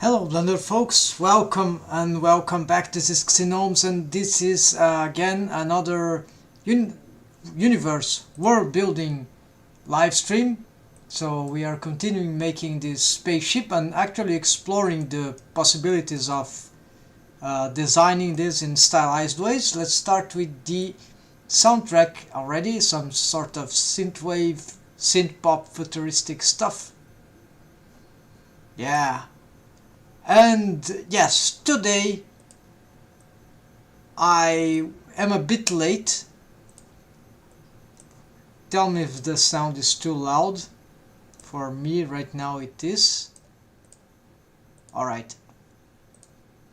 Hello Blender folks, welcome back. This is Gnomes and this is again another universe world building live stream. So we are continuing making this spaceship and actually exploring the possibilities of designing this in stylized ways. Let's start with the soundtrack already, some sort of synthwave, synth-pop futuristic stuff. Yeah. And yes, today I am a bit late. Tell me if the sound is too loud. For me right now it is. Alright.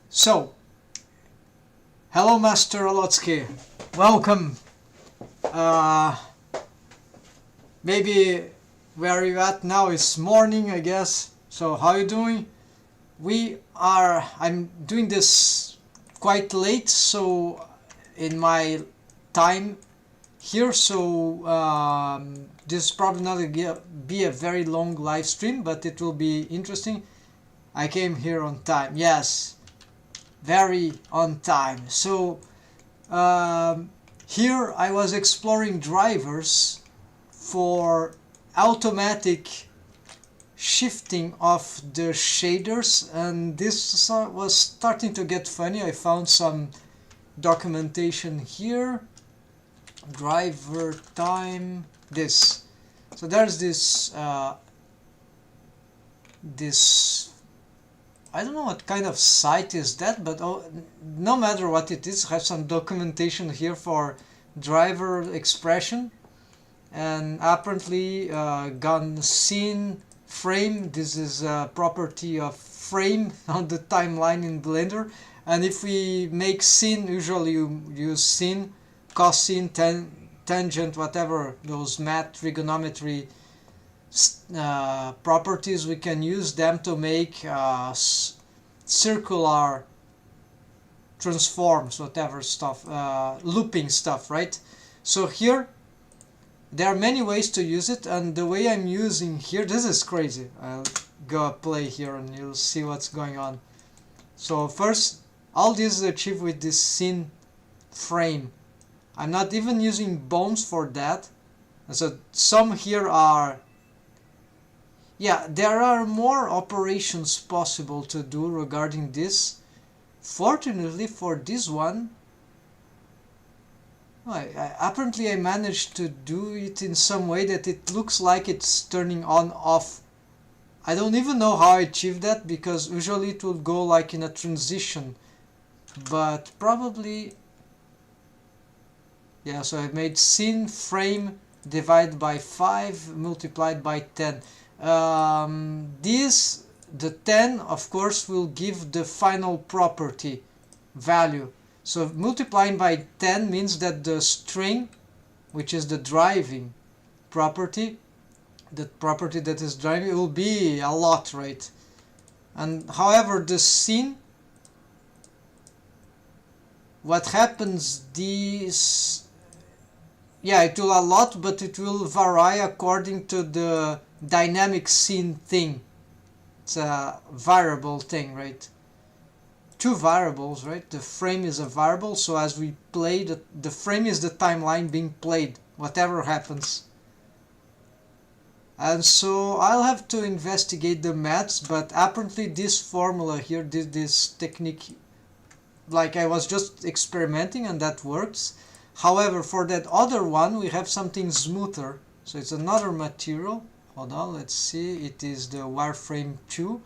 So, hello Master Alotsky. Welcome. Maybe where you at now is morning, I guess. So how you doing? I'm doing this quite late, so in my time here, so this is probably not going to be a very long live stream, but it will be interesting. I came here on time, yes, very on time. So here I was exploring drivers for automatic shifting of the shaders, and this was starting to get funny. I found some documentation here. Driver time, this. So there's this I don't know what kind of site is that, but no matter what it is, I have some documentation here for driver expression, and apparently gun scene frame. This is a property of frame on the timeline in Blender, and if we make scene, usually you use scene, cosine, tangent, whatever those math trigonometry properties, we can use them to make circular transforms, whatever stuff, looping stuff, right? So here there are many ways to use it, and the way I'm using here, this is crazy. I'll go play here and you'll see what's going on. So first, all this is achieved with this scene frame. I'm not even using bones for that. And so some here are, yeah, there are more operations possible to do regarding this. Fortunately for this one, apparently I managed to do it in some way that it looks like it's turning on off. I don't even know how I achieved that, because usually it will go like in a transition, but probably, yeah. So I made scene frame divided by 5 multiplied by 10. The 10 of course will give the final property value. So multiplying by 10 means that the string, which is the driving property, the property that is driving, will be a lot, right? And however, the scene, what happens, this, yeah, it will a lot, but it will vary according to the dynamic scene thing. It's a variable thing, right? Two variables, right? The frame is a variable, so as we play, the frame is the timeline being played, whatever happens. And so I'll have to investigate the maths, but apparently this formula here, this technique, like I was just experimenting and that works. However, for that other one we have something smoother, so it's another material. Hold on, let's see, it is the wireframe 2.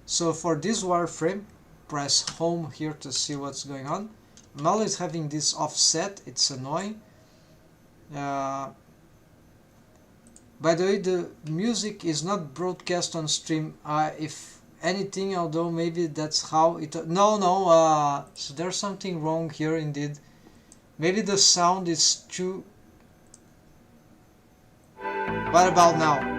So for this wireframe, press home here to see what's going on. I'm always having this offset, it's annoying. By the way, the music is not broadcast on stream. If anything, although maybe that's how it... No, so there's something wrong here indeed. Maybe the sound is too... What about now?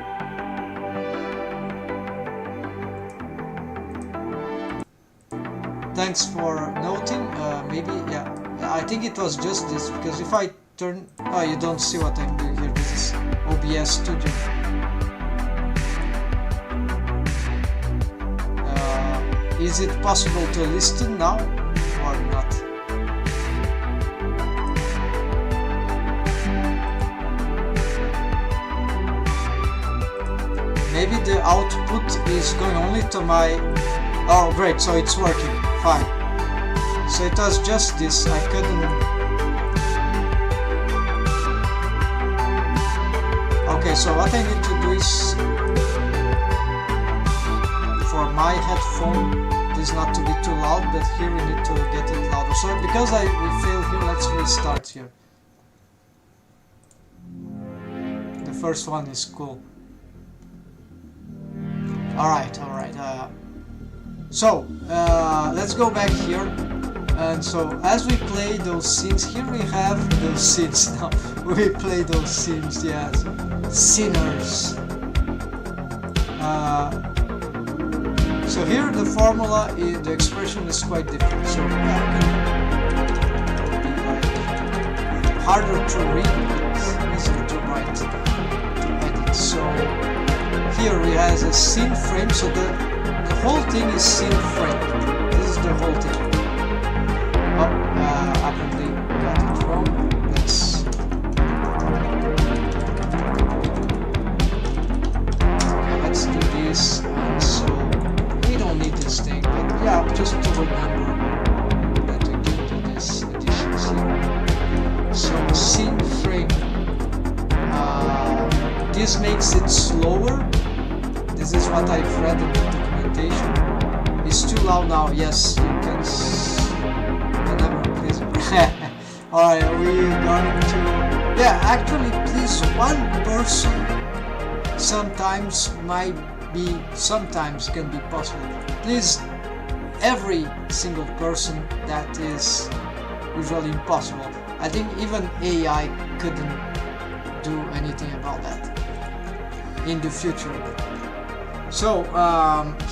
Thanks for noting. Maybe, yeah, I think it was just this, because if I turn... Oh, you don't see what I'm doing here. This is OBS Studio. is it possible to list it now or not? Maybe the output is going only to my... Oh great, so it's working, fine. So it was just this, I couldn't... Okay, so what I need to do is... For my headphone, this not to be too loud, but here we need to get it louder. So because we failed here, let's restart here. The first one is cool. Alright. Let's go back here. And so as we play those scenes, here we have those scenes now. We play those scenes, yes. Sinners. So here the formula, the expression is quite different. So harder to read, but easier to write, to edit. So here we have a scene frame, so the whole thing is scene frame. This is the whole thing. Oh, apparently got it wrong. Let's do this. And so we don't need this thing, but yeah, just to remember that we can do this additions here. So scene frame. This makes it slower. This is what I've read in the documentation. It's too loud now. Yes, you can. Whatever, please. Alright, we're going to. Yeah, actually, please, one person sometimes can be possible. Please, every single person, that is usually impossible. I think even AI couldn't do anything about that in the future. So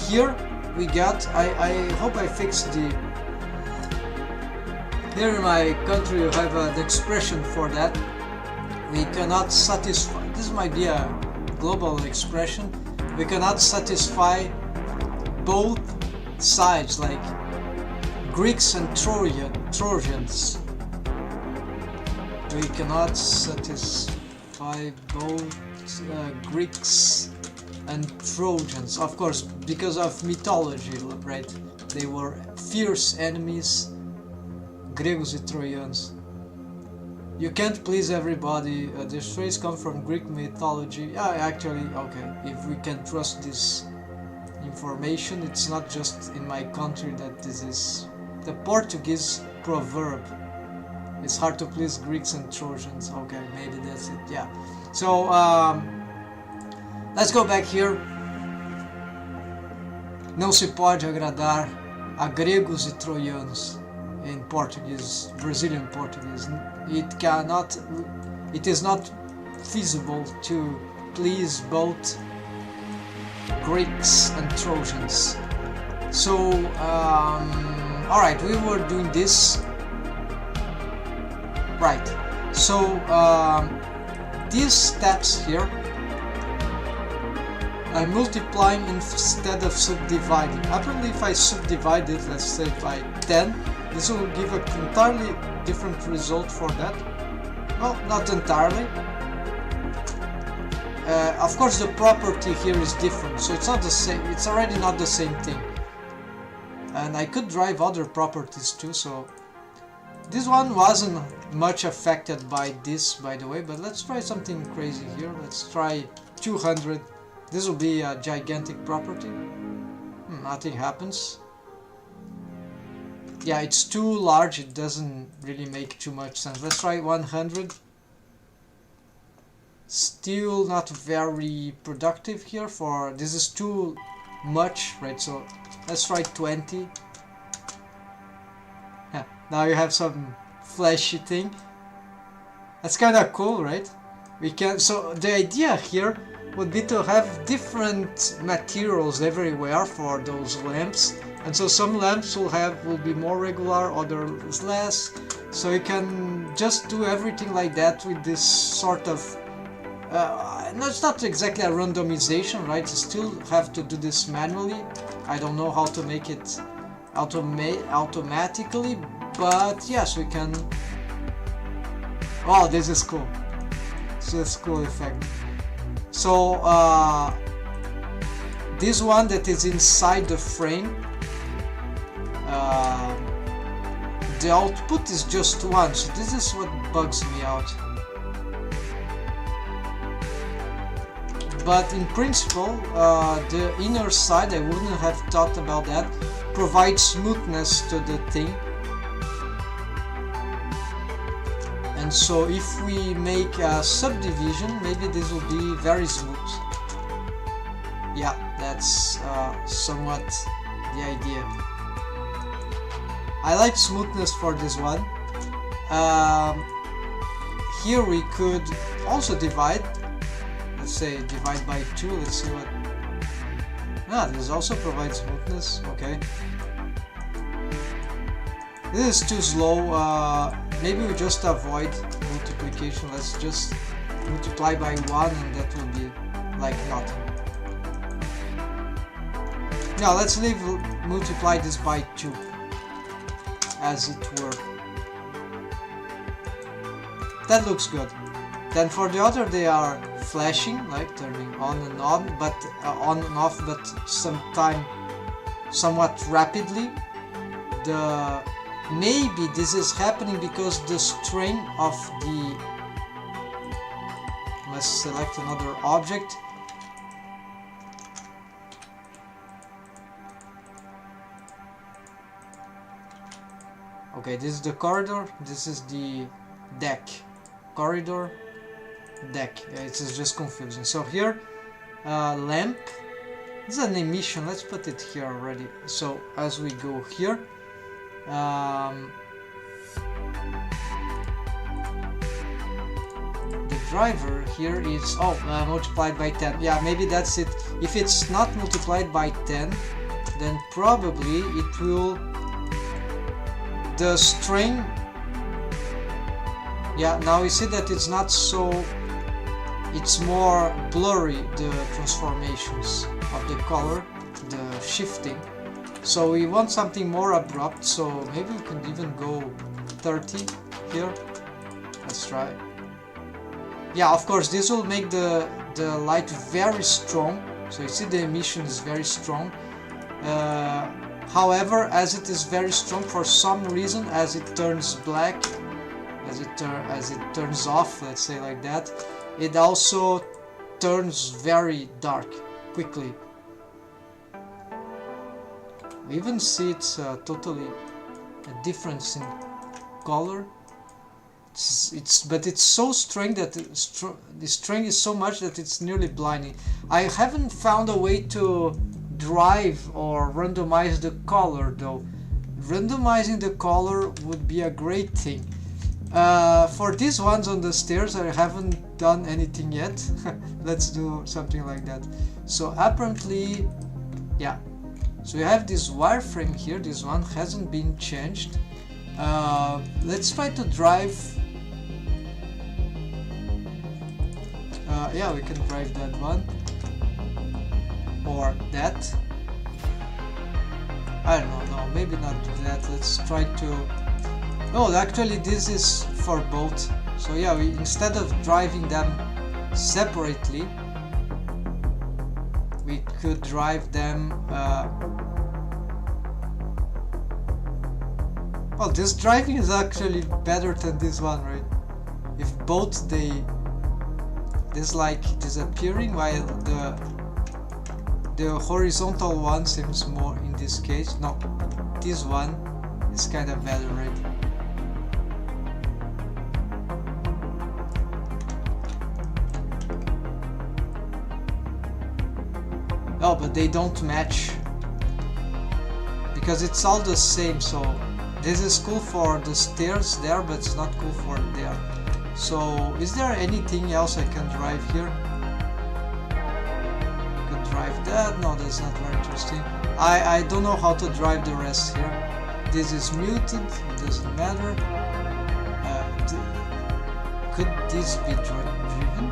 here we got, I hope I fixed the, here in my country you have the expression for that. We cannot satisfy, this might be a global expression, we cannot satisfy both sides, like Greeks and Trojans. We cannot satisfy both Greeks and Trojans, of course, because of mythology, right? They were fierce enemies, Gregos and Trojans. You can't please everybody. This phrase comes from Greek mythology. Yeah, actually, okay, if we can trust this information, it's not just in my country that this is the Portuguese proverb. It's hard to please Greeks and Trojans. Okay, maybe that's it, yeah. So, let's go back here. Não se pode agradar a gregos e troianos in Portuguese, Brazilian Portuguese. It is not feasible to please both Greeks and Trojans. So, alright, we were doing this. Right, so these steps here, I'm multiplying instead of subdividing. Apparently if I subdivide it, let's say by 10, this will give an entirely different result for that. Well, not entirely. Of course the property here is different, so it's not the same, it's already not the same thing. And I could drive other properties too, so this one wasn't much affected by this, by the way, but let's try something crazy here. Let's try 200. This will be a gigantic property. Nothing happens. Yeah, it's too large, it doesn't really make too much sense. Let's try 100. Still not very productive here, for this is too much, right? So let's try 20. Yeah, now you have some flashy thing. That's kind of cool, right? We can, so the idea here would be to have different materials everywhere for those lamps, and so some lamps will be more regular, others less, so you can just do everything like that with this sort of no, it's not exactly a randomization, right? You still have to do this manually. I don't know how to make it automatically, but yes, we can. Wow, this is cool. This is a cool effect. So this one that is inside the frame, the output is just one, so this is what bugs me out. But in principle, the inner side, I wouldn't have thought about that, provides smoothness to the thing. And so if we make a subdivision, maybe this will be very smooth. Yeah, that's somewhat the idea. I like smoothness for this one. Here we could also divide. Let's say divide by 2. Let's see what. This also provides smoothness. Okay. This is too slow. Maybe we just avoid multiplication. Let's just multiply by 1 and that will be like nothing. Now let's multiply this by 2, as it were. That looks good. Then for the other, they are flashing, like turning on and on, but on and off, but somewhat rapidly. Maybe this is happening because the string of the. Let's select another object. Okay, this is the corridor. This is the deck. Corridor, deck. It's just confusing. So here, lamp. This is an emission. Let's put it here already. So as we go here, the driver here is multiplied by 10. Yeah, maybe that's it. If it's not multiplied by 10, then probably it will. The string. Yeah, now we see that it's not so, it's more blurry, the transformations of the color, the shifting. So we want something more abrupt, so maybe we can even go 30 here. Let's try. Yeah, of course, this will make the light very strong. So you see the emission is very strong. However, as it is very strong, for some reason, as it turns black, as it turns off, let's say like that, it also turns very dark quickly. We even see it's totally a difference in color. But it's so strong that the strength is so much that it's nearly blinding. I haven't found a way to drive or randomize the color though. Randomizing the color would be a great thing. For these ones on the stairs, I haven't done anything yet. Let's do something like that. So apparently, yeah. So we have this wireframe here. This one hasn't been changed. Let's try to drive. Yeah, we can drive that one or that. I don't know. No, maybe not that. Let's try to. Oh, actually this is for both. So yeah, instead of driving them separately, we could drive them. Well, this driving is actually better than this one, right? If both this like disappearing while the horizontal one seems more in this case. No, this one is kind of better, right? Oh, but they don't match because it's all the same. So this is cool for the stairs there, but it's not cool for there. So is there anything else I can drive here? I could drive that. No, that's not very interesting. I don't know how to drive the rest here. This is muted. It doesn't matter. Could this be driven?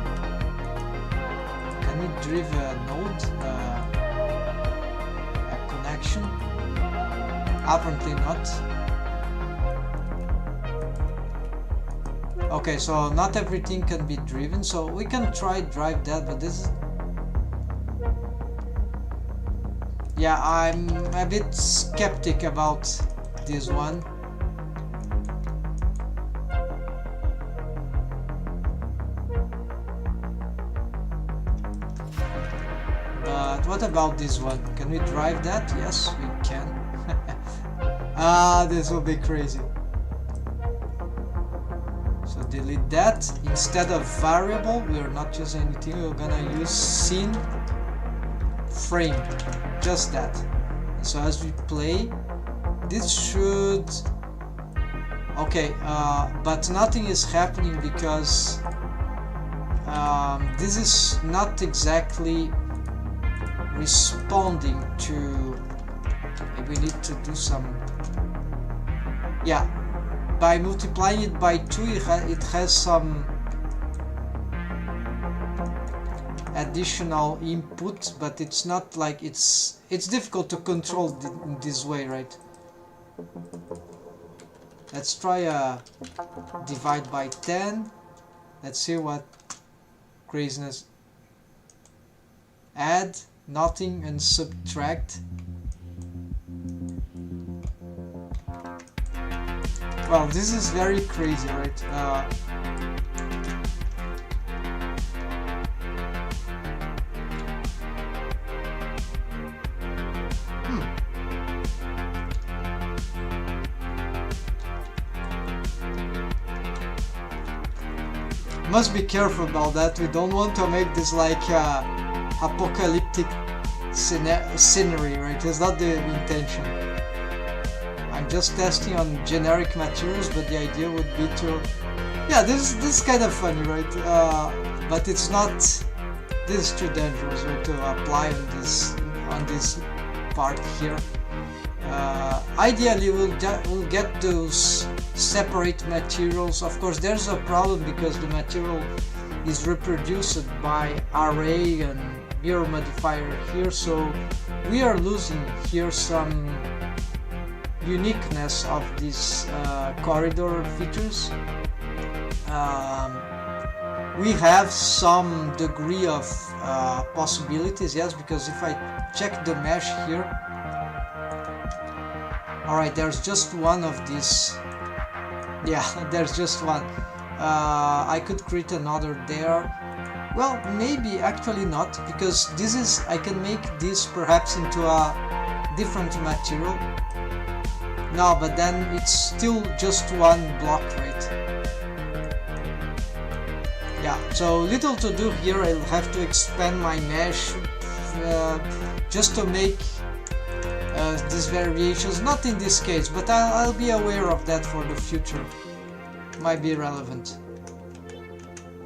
we drive a node, a connection? Apparently not. Okay, so not everything can be driven, so we can try drive that, but this is... Yeah, I'm a bit skeptic about this one. But what about this one? Can we drive that? Yes, we can. Ah, this will be crazy. So delete that. Instead of variable, we are not using anything. We're gonna use scene frame. Just that. And so as we play, this should... Okay, but nothing is happening because this is not exactly responding to... Maybe we need to do some... Yeah, by multiplying it by 2 it has some additional input, but it's not like it's difficult to control in this way, right? Let's try a divide by 10. Let's see what craziness. Add nothing and subtract. Well, this is very crazy, right? Must be careful about that. We don't want to make this like apocalyptic scenery, right? It's not the intention. I'm just testing on generic materials, but the idea would be to... Yeah, this is kind of funny, right? But it's not... This is too dangerous, right, to apply on this part here. Ideally, we'll get those separate materials. Of course, there's a problem because the material is reproduced by array and mirror modifier here, so we are losing here some uniqueness of these corridor features. We have some degree of possibilities, yes, because if I check the mesh here, alright, there's just one of these. Yeah, there's just one. I could create another there. Well, maybe actually not, because this is... I can make this perhaps into a different material. No, but then it's still just one block, right? Yeah, so little to do here. I'll have to expand my mesh just to make these variations. Not in this case, but I'll be aware of that for the future. Might be relevant.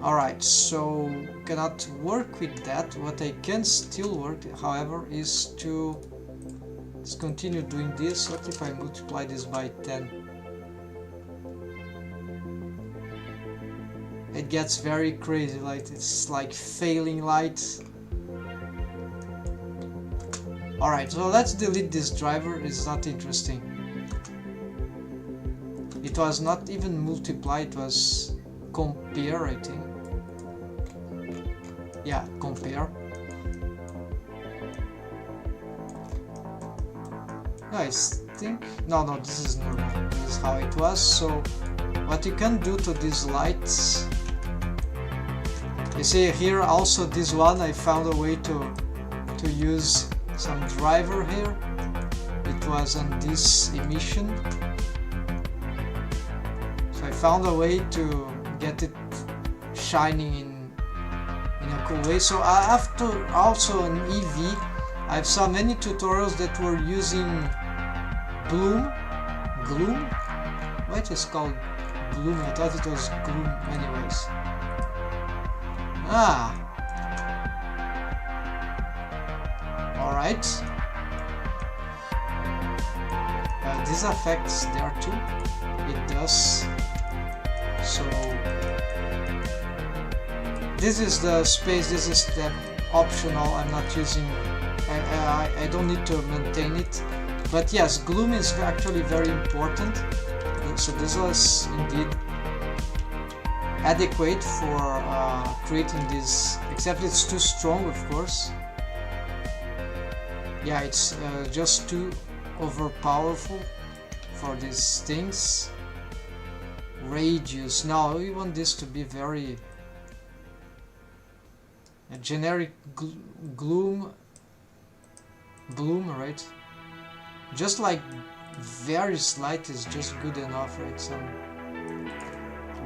Alright, so cannot work with that. What I can still work, however, is to... Let's continue doing this. What if I multiply this by 10? It gets very crazy, like it's like failing lights. Alright, so let's delete this driver. It's not interesting. It was not even multiply, it was compare, I think. Yeah, compare. I think... No, this is normal. This is how it was. So, what you can do to these lights... You see here also this one, I found a way to use some driver here. It was on this emission. So I found a way to get it shining in a cool way. So after also on EV, I've saw many tutorials that were using gloom. What is called gloom? I thought it was gloom anyways. Alright. This affects there too. It does. So this is the space, this is the optional. I'm not using, I don't need to maintain it. But yes, gloom is actually very important. So this was indeed adequate for creating this, except it's too strong, of course. Yeah, it's just too overpowerful for these things. Radius. Now we want this to be very a generic bloom, right? Just like very slight is just good enough, right? Some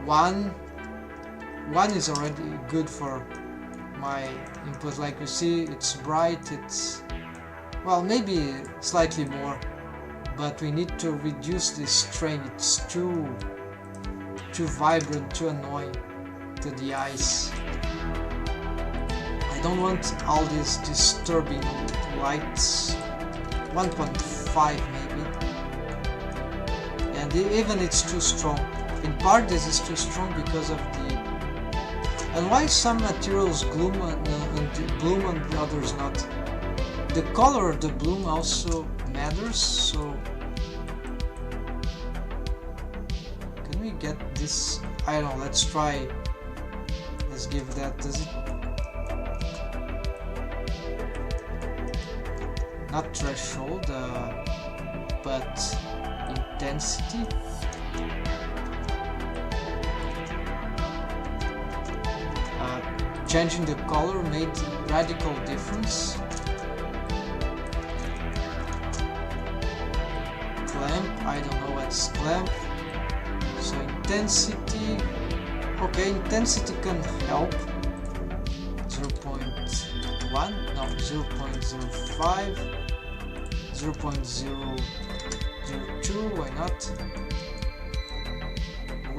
one is already good for my input. Like you see, it's bright, it's, well, maybe slightly more, but we need to reduce this strain. It's too vibrant, too annoying to the eyes. I don't want all these disturbing lights. 1.5 maybe, and even it's too strong. In part this is too strong because of the, and why some materials gloom and bloom and the others not. The color of the bloom also matters, so can we get this? I don't know, let's try, let's give that, does it, not threshold, but intensity. Changing the color made radical difference. Clamp, I don't know what's clamp. So intensity, okay, intensity can help. 0.1, no, 0.05, 0.002, why not?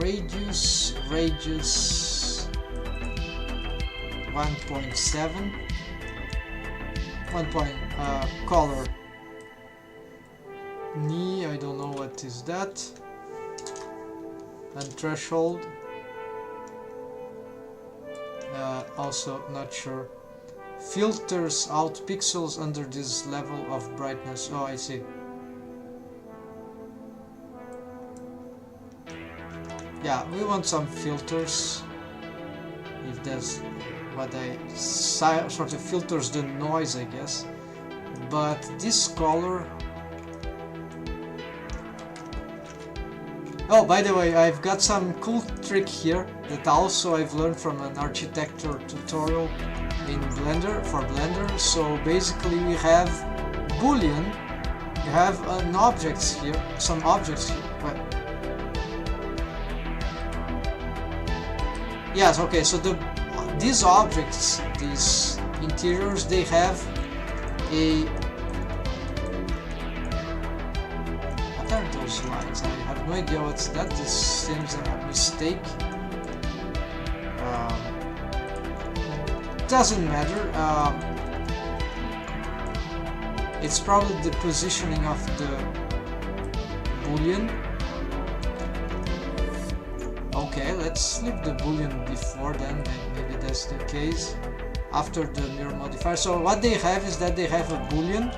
Radius 1.7, color knee, I don't know what is that, and threshold, also not sure. Filters out pixels under this level of brightness. Oh, I see. Yeah, we want some filters. If that's what sort of filters the noise, I guess. But this color. Oh, by the way, I've got some cool trick here that also I've learned from an architecture tutorial in Blender, for Blender. So basically we have boolean, you have an objects here, some objects here. But yes, okay, so these objects, these interiors, they have a, what are those lines? I have no idea what's that. This seems a mistake. Doesn't matter. It's probably the positioning of the boolean. Okay, let's leave the boolean before then, maybe that's the case, after the mirror modifier. So what they have is that they have a boolean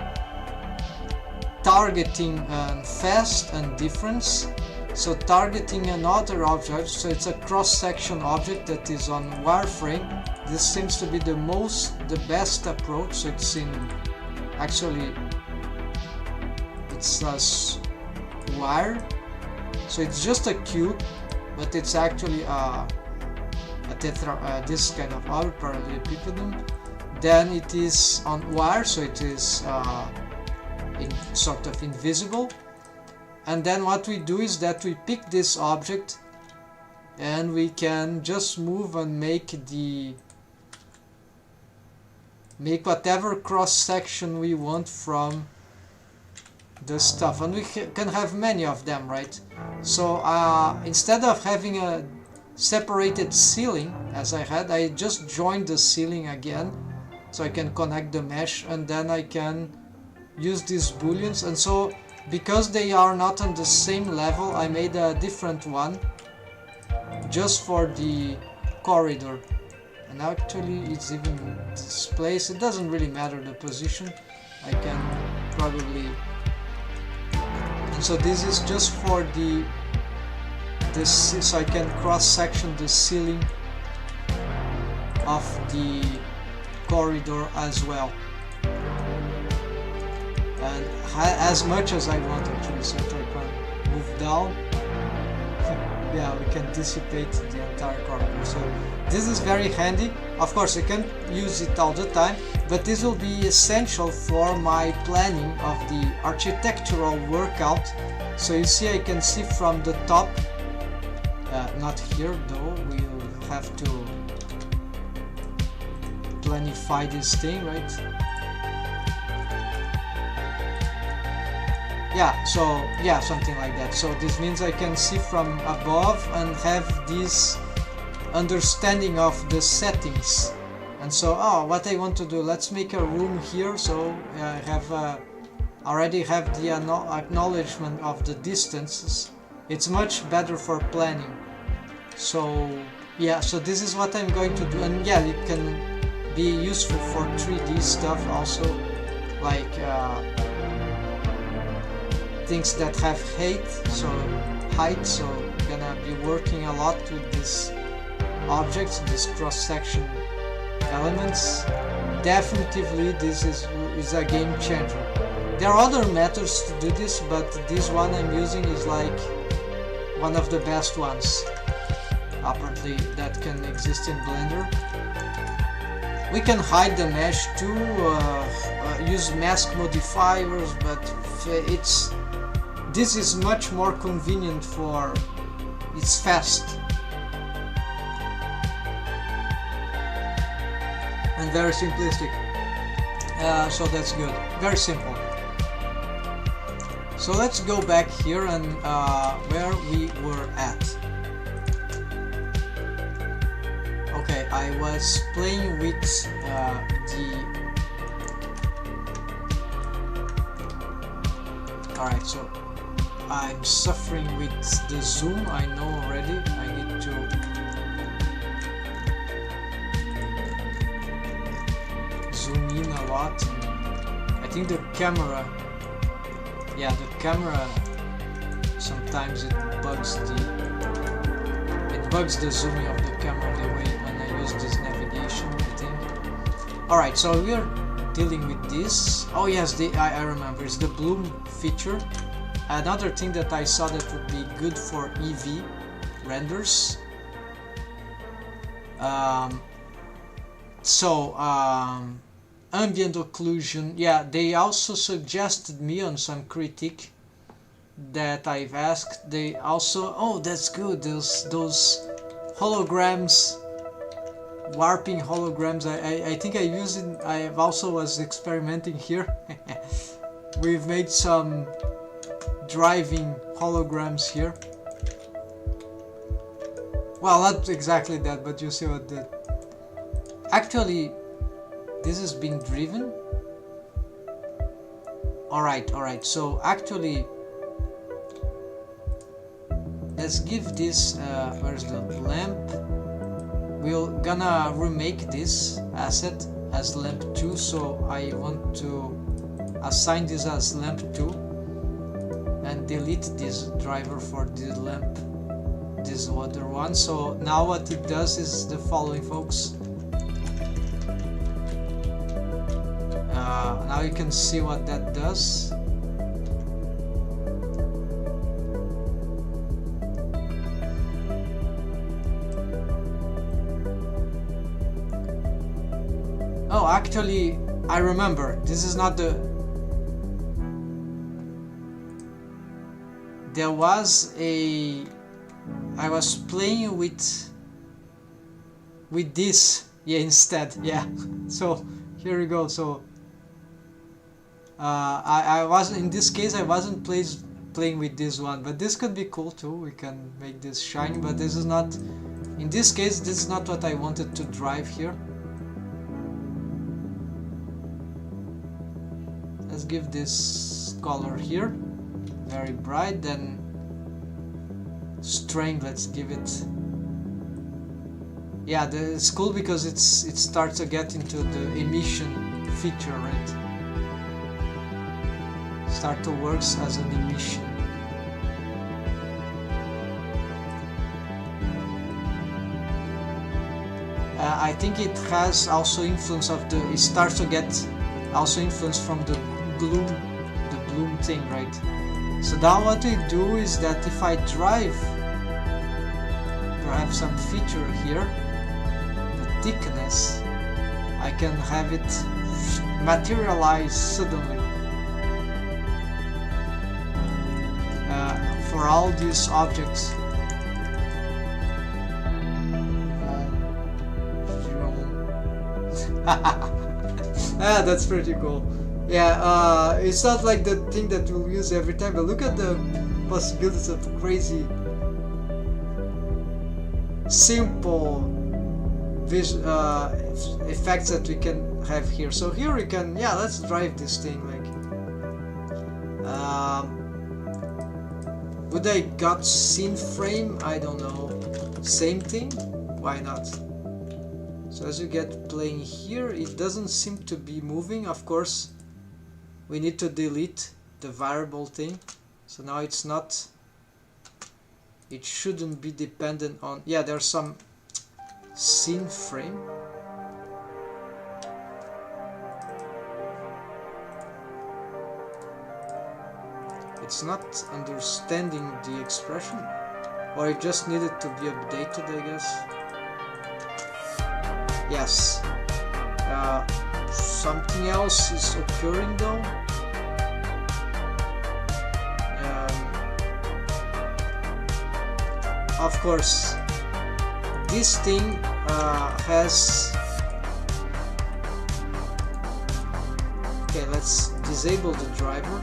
targeting fast and difference. So targeting another object, so it's a cross-section object that is on wireframe. This seems to be the best approach. So it's in, actually it's a wire, so it's just a cube, but it's actually a this kind of parallelepipedum. Then it is on wire, so it is sort of invisible. And then what we do is that we pick this object and we can just move and make whatever cross section we want from the stuff, and we can have many of them, right? So instead of having a separated ceiling as I had, I just joined the ceiling again, so I can connect the mesh, and then I can use these booleans. And so because they are not on the same level, I made a different one just for the corridor. and actually it's even this place, it doesn't really matter the position. I can probably, and so this is just for this, so I can cross section the ceiling of the corridor as well, and as much as I want actually. So if I can move down, yeah, we can dissipate the entire corridor. So this is very handy. Of course I can't use it all the time, but this will be essential for my planning of the architectural workout. So you see, I can see from the top, not here though, we'll have to planify this thing, right? Yeah, so yeah, something like that. So this means I can see from above and have this understanding of the settings. And so, oh, what I want to do, let's make a room here. So I have already have the acknowledgement of the distances. It's much better for planning. So yeah, so this is what I'm going to do, and yeah, it can be useful for 3D stuff also, like things that have height. So I'm gonna be working a lot with these objects, these cross-section elements. Definitively this is a game changer. There are other methods to do this, but this one I'm using is like one of the best ones apparently that can exist in Blender. We can hide the mesh too, use mask modifiers, but this is much more convenient for, it's fast and very simplistic, so that's good, very simple. So let's go back here and where we were at. Okay, I was playing with Alright, so I'm suffering with the zoom, I know already. I need to zoom in a lot. I think the camera, yeah, the camera sometimes it bugs the zooming of the camera the way when I use this navigation, I think. Alright, so we are dealing with this. Oh yes, I remember, it's the bloom feature. Another thing that I saw that would be good for EV renders. Ambient occlusion, yeah, they also suggested me on some critique that I've asked. They also, oh, that's good, those holograms, warping holograms. I think I use it. I also was experimenting here. We've made some driving holograms here. Well, not exactly that, but you see what that. Actually, this is being driven. Alright, so actually, let's give this, where's the lamp? We're gonna remake this asset as lamp 2, so I want to assign this as lamp 2 and delete this driver for the lamp, this other one. So now what it does is the following, folks. Now you can see what that does. Oh, actually, I remember. This is not the... There was a... I was playing with this, yeah, instead, yeah. So here we go. So I was, in this case, I wasn't playing with this one, but this could be cool too. We can make this shiny, but this is not, in this case, this is not what I wanted to drive here. Let's give this color here very bright, then strength, let's give it Yeah, it's cool because it starts to get into the emission feature, right? Start to works as an emission. I think it has also influence of the. It starts to get also influence from the bloom thing, right? So now what we do is that if I drive perhaps some feature here, the thickness, I can have it materialize suddenly for all these objects. That's pretty cool. Yeah, it's not like the thing that we'll use every time, but look at the possibilities of crazy, simple effects that we can have here. So here we can, yeah, let's drive this thing. Like, would I got scene frame? I don't know. Same thing? Why not? So as you get playing here, it doesn't seem to be moving. Of course, we need to delete the variable thing. So now it's not, it shouldn't be dependent on, yeah, there's some scene frame. It's not understanding the expression, or it just needed to be updated, I guess. Yes. Something else is occurring though. Of course, this thing has... Okay, let's disable the driver.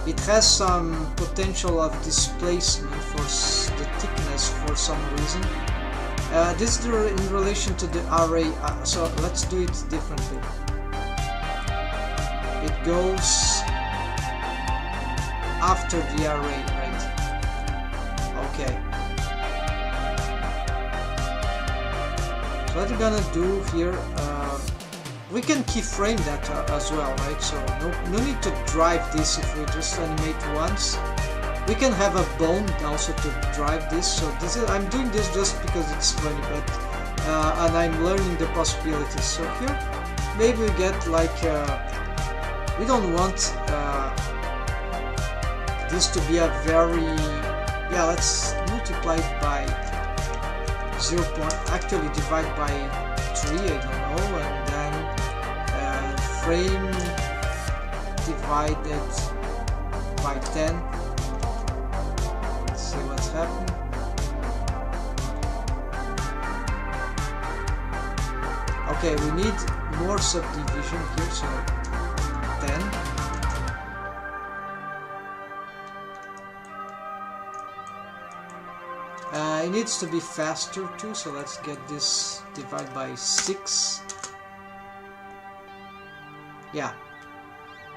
It has some potential of displacement for the thickness for some reason. This is in relation to the array, so let's do it differently. It goes after the array, right? Okay. So what we're gonna do here, we can keyframe that as well, right? So no need to drive this if we just animate once. We can have a bone also to drive this. So this is, I'm doing this just because it's funny, but and I'm learning the possibilities. So here, maybe we get like we don't want this to be a very, yeah. Let's multiply it by 0. Actually divide by 3. I don't know, and then frame divided by 10. See what's happening. Okay, we need more subdivision here, so 10. It needs to be faster too, so let's get this divided by 6. Yeah,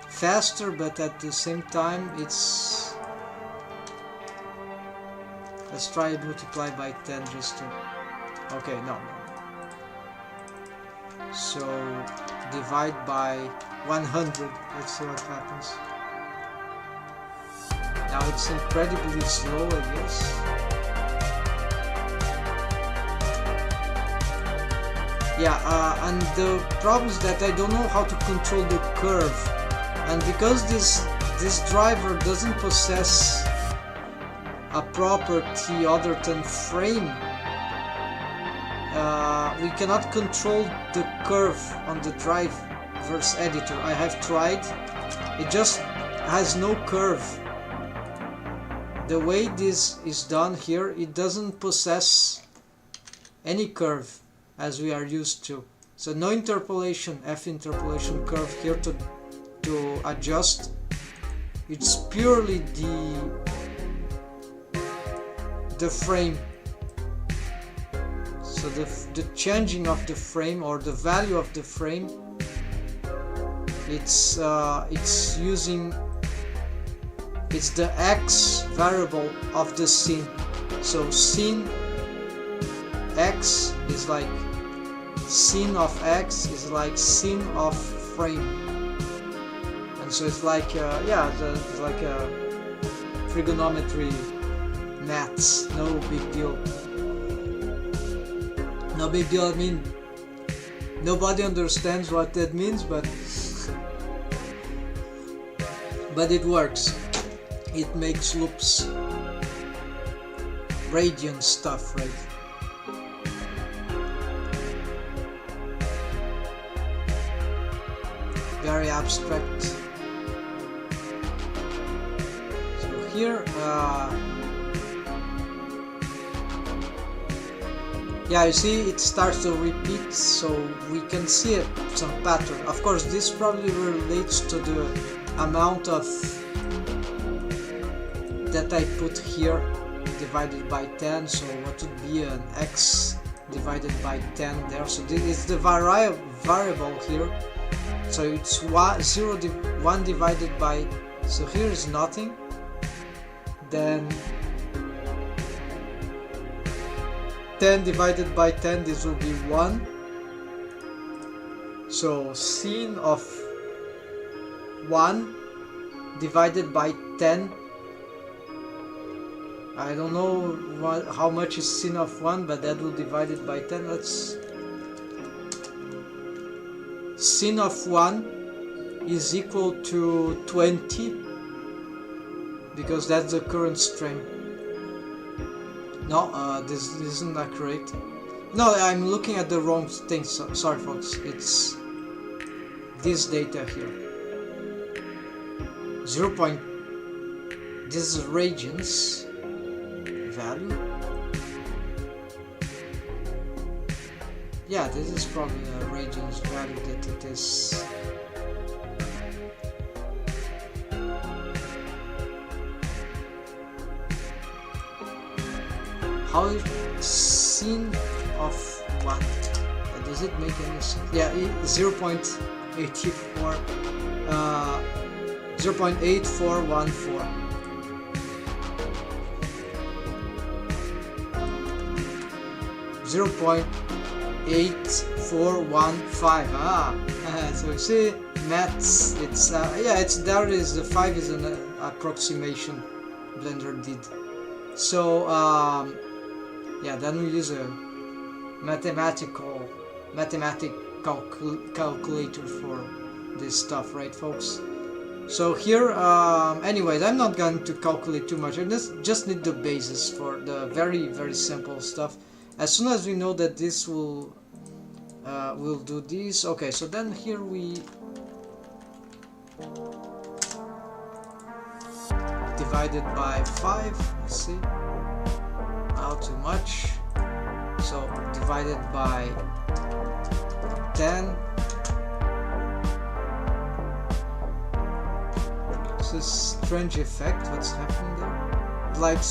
faster, but at the same time it's... Let's try multiply by 10 just to... Okay, no. So divide by 100. Let's see what happens. Now it's incredibly slow, I guess. Yeah, and the problem is that I don't know how to control the curve, and because this driver doesn't possess a property other than frame, we cannot control the curve on the driver's editor. I have tried, it just has no curve. The way this is done here, it doesn't possess any curve as we are used to. So no interpolation, F interpolation curve here to adjust. It's purely the frame. So the changing of the frame or the value of the frame, it's the X variable of the scene. So scene x is like sin of x is like sin of frame, and so it's like yeah, it's like a trigonometry maths. No big deal. No big deal. I mean, nobody understands what that means, but it works. It makes loops. Radian stuff, right? Very abstract. So here, yeah, you see it starts to repeat, so we can see some pattern. Of course, this probably relates to the amount of that I put here divided by 10, so what would be an x divided by 10 there. So this is the variable here, so it's 1 divided by, so here is nothing, then 10 divided by 10, this will be 1. So sin of 1 divided by 10, I don't know how much is sin of 1, but that will divide it by 10. Let's, sin of 1 is equal to 20, because that's the current strain. No, this isn't accurate. No, I'm looking at the wrong thing. So, sorry folks, it's this data here. 0. This is radians value. Yeah, this is probably a radians value that it is. How is sin of 1? Does it make any sense? Yeah, 0.84. 0.8414. 0.8415. So you see, maths. It's yeah, it's there. Is the 5 is an approximation Blender did. So yeah, then we use a mathematic calculator for this stuff, right, folks? So here, anyways, I'm not going to calculate too much. I just need the basis for the very simple stuff. As soon as we know that this will do this. Okay, so then here we divided by 5. Let's see. Not too much. So divided by 10. It's a strange effect. What's happening there? Like,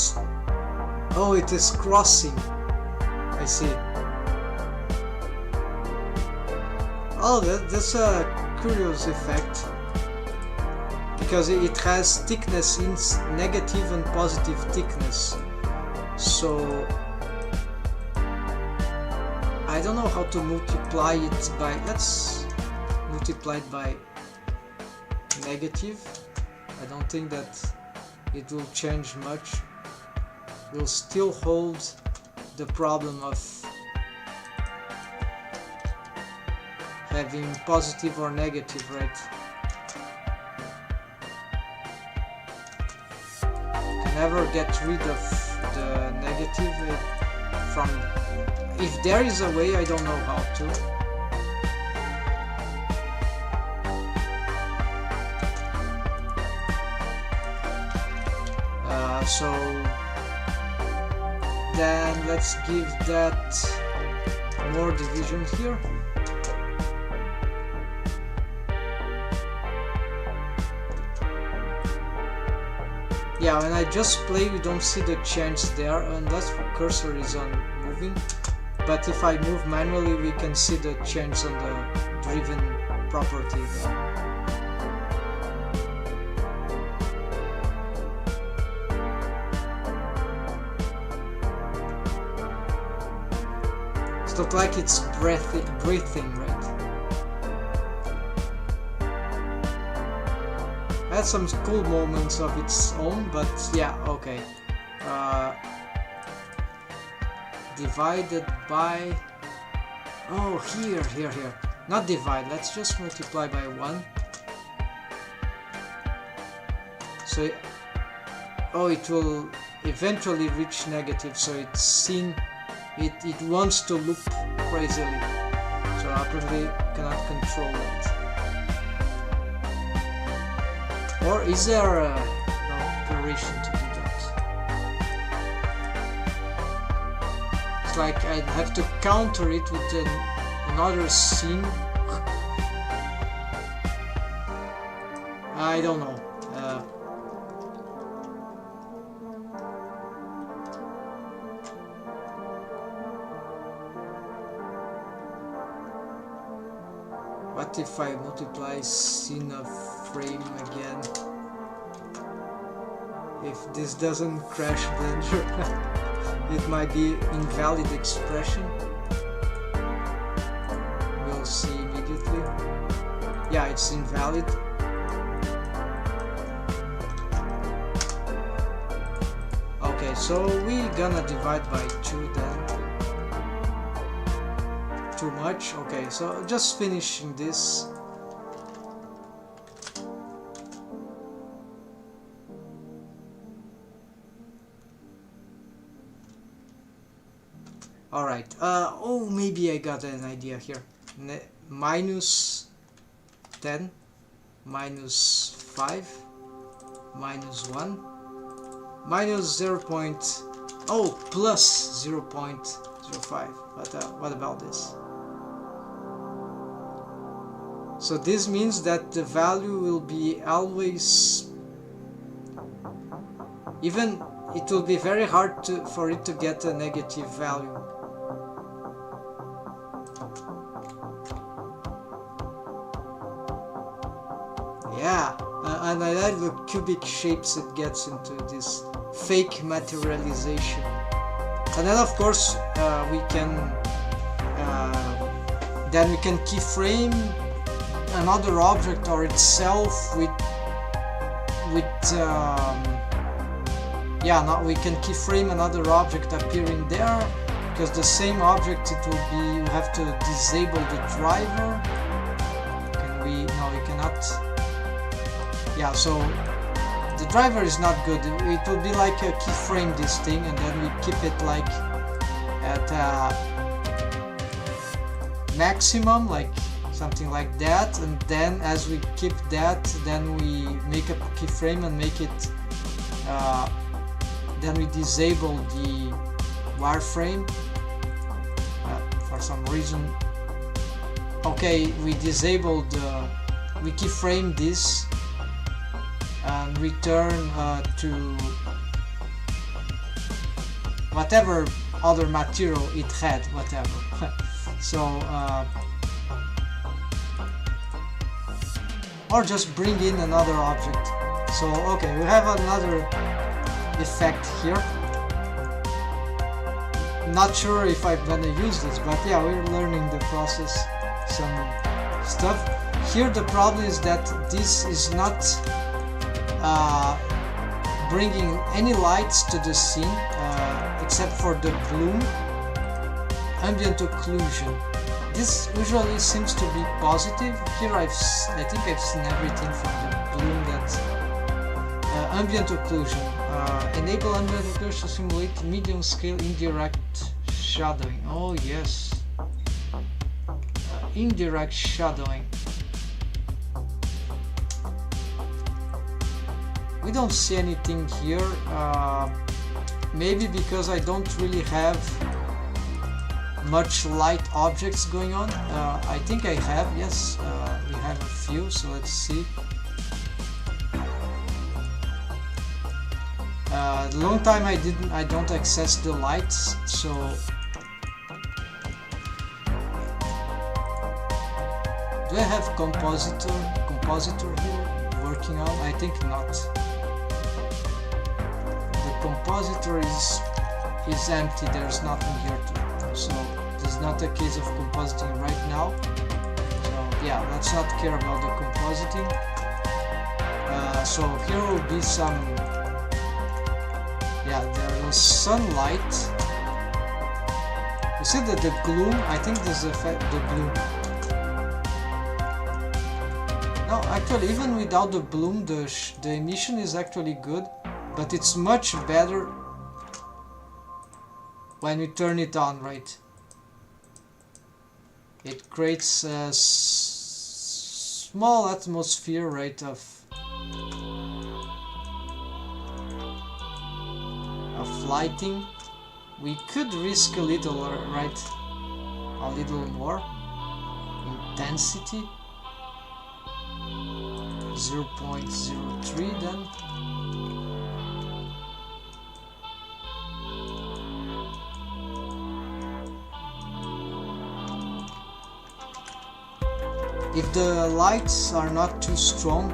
oh, it is crossing. I see. Oh, that's a curious effect, because it has thickness in negative and positive thickness. So I don't know how to multiply it by, let's multiply it by negative. I don't think that it will change much. We'll still hold the problem of having positive or negative, right? You can never get rid of the negative from, if there is a way, I don't know how to. So then let's give that more division here. Yeah, when I just play, we don't see the change there unless the cursor is on moving. But if I move manually, we can see the change on the driven property there. It looks like it's breathing, right? Has some cool moments of its own, but yeah, okay. Divided by... Oh, here. Not divide, let's just multiply by 1. So, it will eventually reach negative, so it's seen, it wants to loop crazily. So apparently cannot control it. Or is there an operation to do that? It's like I'd have to counter it with another scene. I don't know. What if I multiply scene of frame again? If this doesn't crash Blender, it might be invalid expression. We'll see immediately. Yeah, it's invalid. Okay, so we gonna divide by 2 then. Too much. Okay, so just finishing this. Alright, oh, maybe I got an idea here. Minus 10, minus 5, minus 1, minus 0. Oh, plus 0.05. What about this? So this means that the value will be always, even it will be very hard for it to get a negative value. Yeah, and I like the cubic shapes it gets into this fake materialization. And then of course we can keyframe another object or itself we can keyframe another object appearing there, because the same object, it will be, you have to disable the driver. Can we? No, we cannot. Yeah, so the driver is not good. It will be like a keyframe this thing, and then we keep it like at maximum, like something like that, and then as we keep that, then we make a keyframe and make it then we disable the wireframe for some reason. Okay, we disabled we keyframe this and return to whatever other material it had, whatever. So or just bring in another object. So okay, we have another effect here. Not sure if I'm gonna use this, but yeah, we're learning the process, some stuff. Here the problem is that this is not bringing any lights to the scene except for the bloom. Ambient occlusion. This usually seems to be positive. Here I think I've seen everything from the bloom that ambient occlusion. Enable ambient occlusion to simulate medium scale indirect shadowing. Oh yes. Indirect shadowing. We don't see anything here. Maybe because I don't really have much light objects going on. I think I have, yes, we have a few, so let's see. Long time I don't access the lights, so do I have compositor here working on? I think not. The compositor is empty, there's nothing here to, so it is not a case of compositing right now. So yeah, let's not care about the compositing. So here will be some, yeah, there is sunlight. You see that the gloom, I think this affects the gloom. No, actually, even without the bloom, the emission is actually good, but it's much better when we turn it on, right? It creates a small atmosphere, right, of lighting. We could risk a little, right? A little more intensity. 0.03 then. If the lights are not too strong,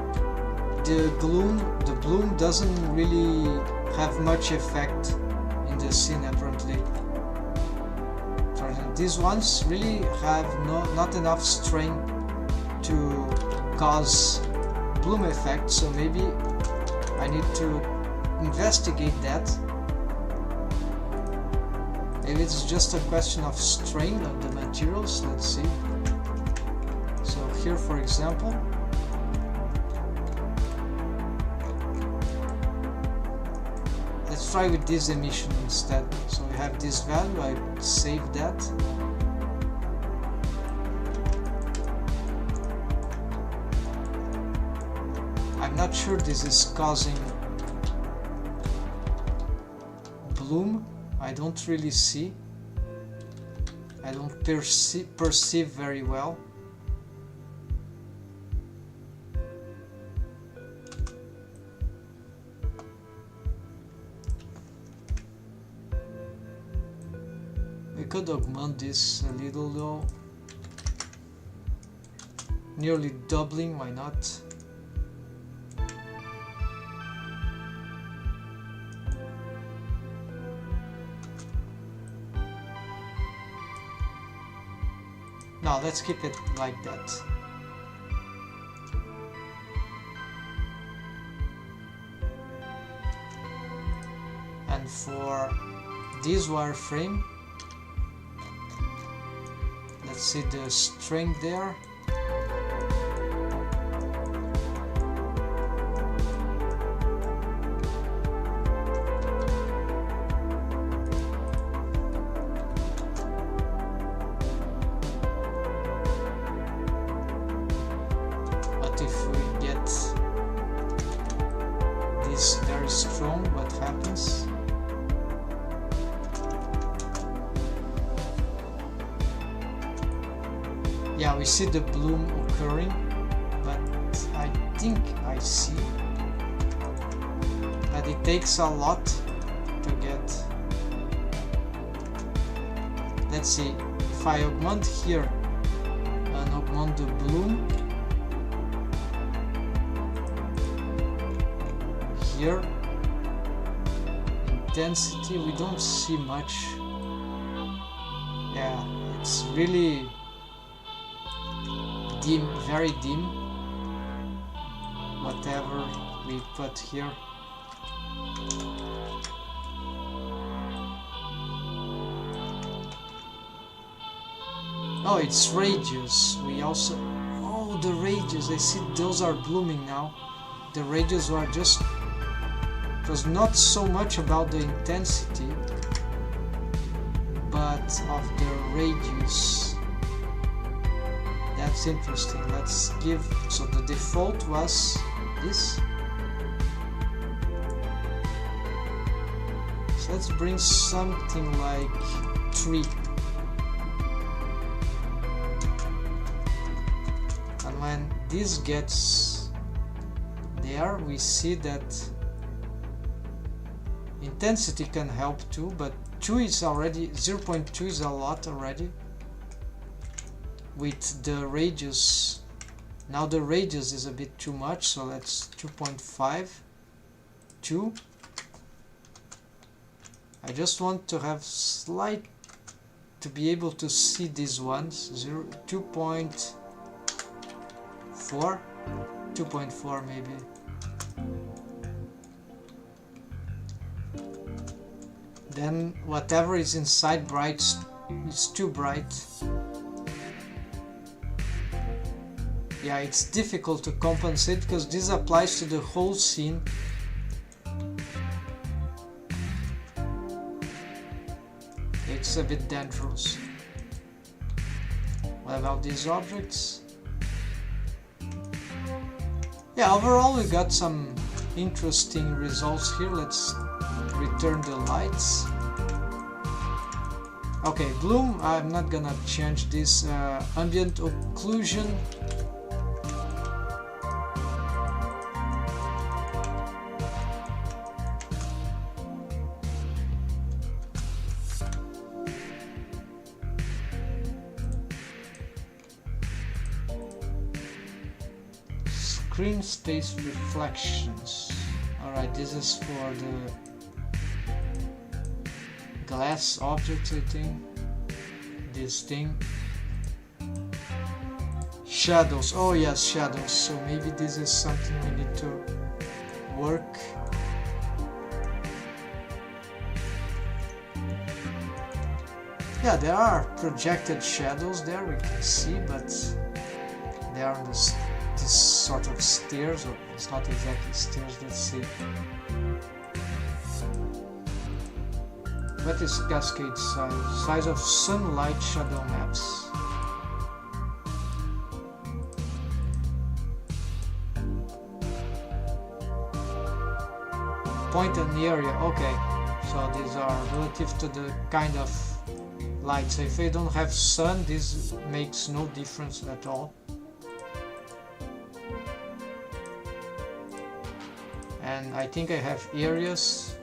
the bloom doesn't really have much effect in the scene apparently. For example, these ones really have not enough strength to cause bloom effect, so maybe I need to investigate that. Maybe it's just a question of strength of the materials. Let's see. So here, for example, let's try with this emission instead. So we have this value, I save that. I'm not sure this is causing bloom. I don't really see. I don't perceive very well. We could augment this a little though. Nearly doubling, why not? No, let's keep it like that. And for this wireframe, let's see the strength there. But if we get this very strong, what happens? Yeah, we see the bloom occurring, but I think I see that it takes a lot to get. Let's see, if I augment here and augment the bloom here, intensity, we don't see much. Yeah, it's really dim, very dim, whatever we put here. Oh, it's radius. We also, oh, the radius, I see those are blooming now. The radius were just, it was not so much about the intensity, but of the radius. That's interesting. Let's give, so the default was this. So let's bring something like 3. And when this gets there, we see that intensity can help too, but 2 is already, 0.2 is a lot already. With the radius, now the radius is a bit too much, so let's 2.5, 2. I just want to have slight to be able to see these ones. 2.4 maybe. Then whatever is inside bright is too bright. Yeah, it's difficult to compensate because this applies to the whole scene. It's a bit dangerous. What about these objects? Yeah, overall we got some interesting results here. Let's return the lights. Okay, bloom, I'm not gonna change this. Ambient occlusion. Screen space reflections. Alright, this is for the glass objects, I think. This thing. Shadows. Oh yes, shadows. So maybe this is something we need to work. Yeah, there are projected shadows there, we can see, but they are on this sort of stairs, or it's not exactly stairs, let's see. What is cascade size? Size of sunlight shadow maps. Point and area, okay. So these are relative to the kind of light. So if I don't have sun, this makes no difference at all. And I think I have areas.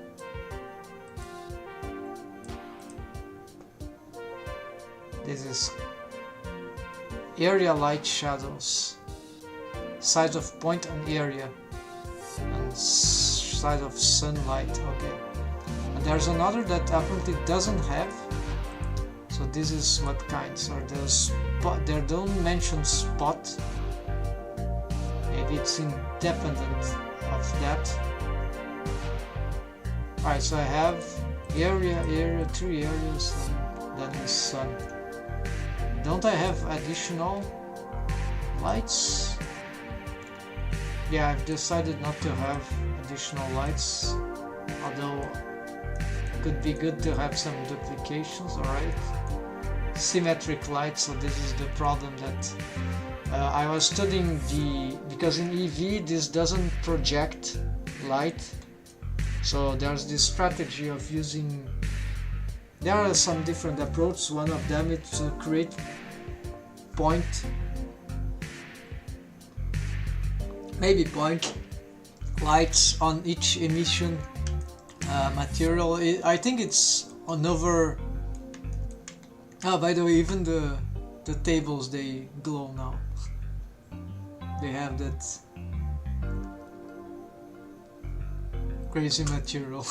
This is area light shadows. Size of point and area. And size of sunlight, okay. And there's another that apparently doesn't have. So this is what kind? So the spot, they don't mention spot. Maybe it's independent of that. Alright, so I have area, 3 areas, and then the sun. Don't I have additional lights? Yeah, I've decided not to have additional lights, although it could be good to have some duplications. Alright, symmetric light. So this is the problem that I was studying, because in EV this doesn't project light, so there's this strategy of using, there are some different approaches. One of them is to create point lights on each emission material. I think it's on over. Oh, by the way, even the tables, they glow now. They have that crazy material.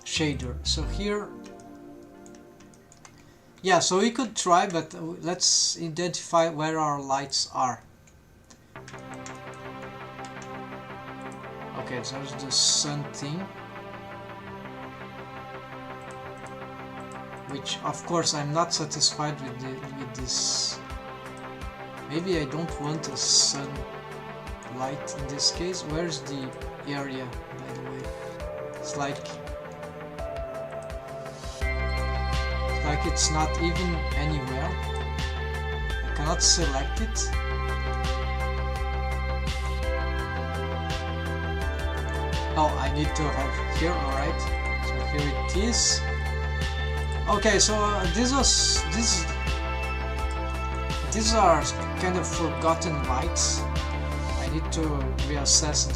Shader. So here, yeah, so we could try, but let's identify where our lights are. Okay, so there's the sun thing, which of course I'm not satisfied with this. Maybe I don't want a sun light in this case. Where's the area, by the way? It's like it's not even anywhere. I cannot select it. Oh, I need to have here. Alright, so here it is. Okay, so these are kind of forgotten lights. I need to reassess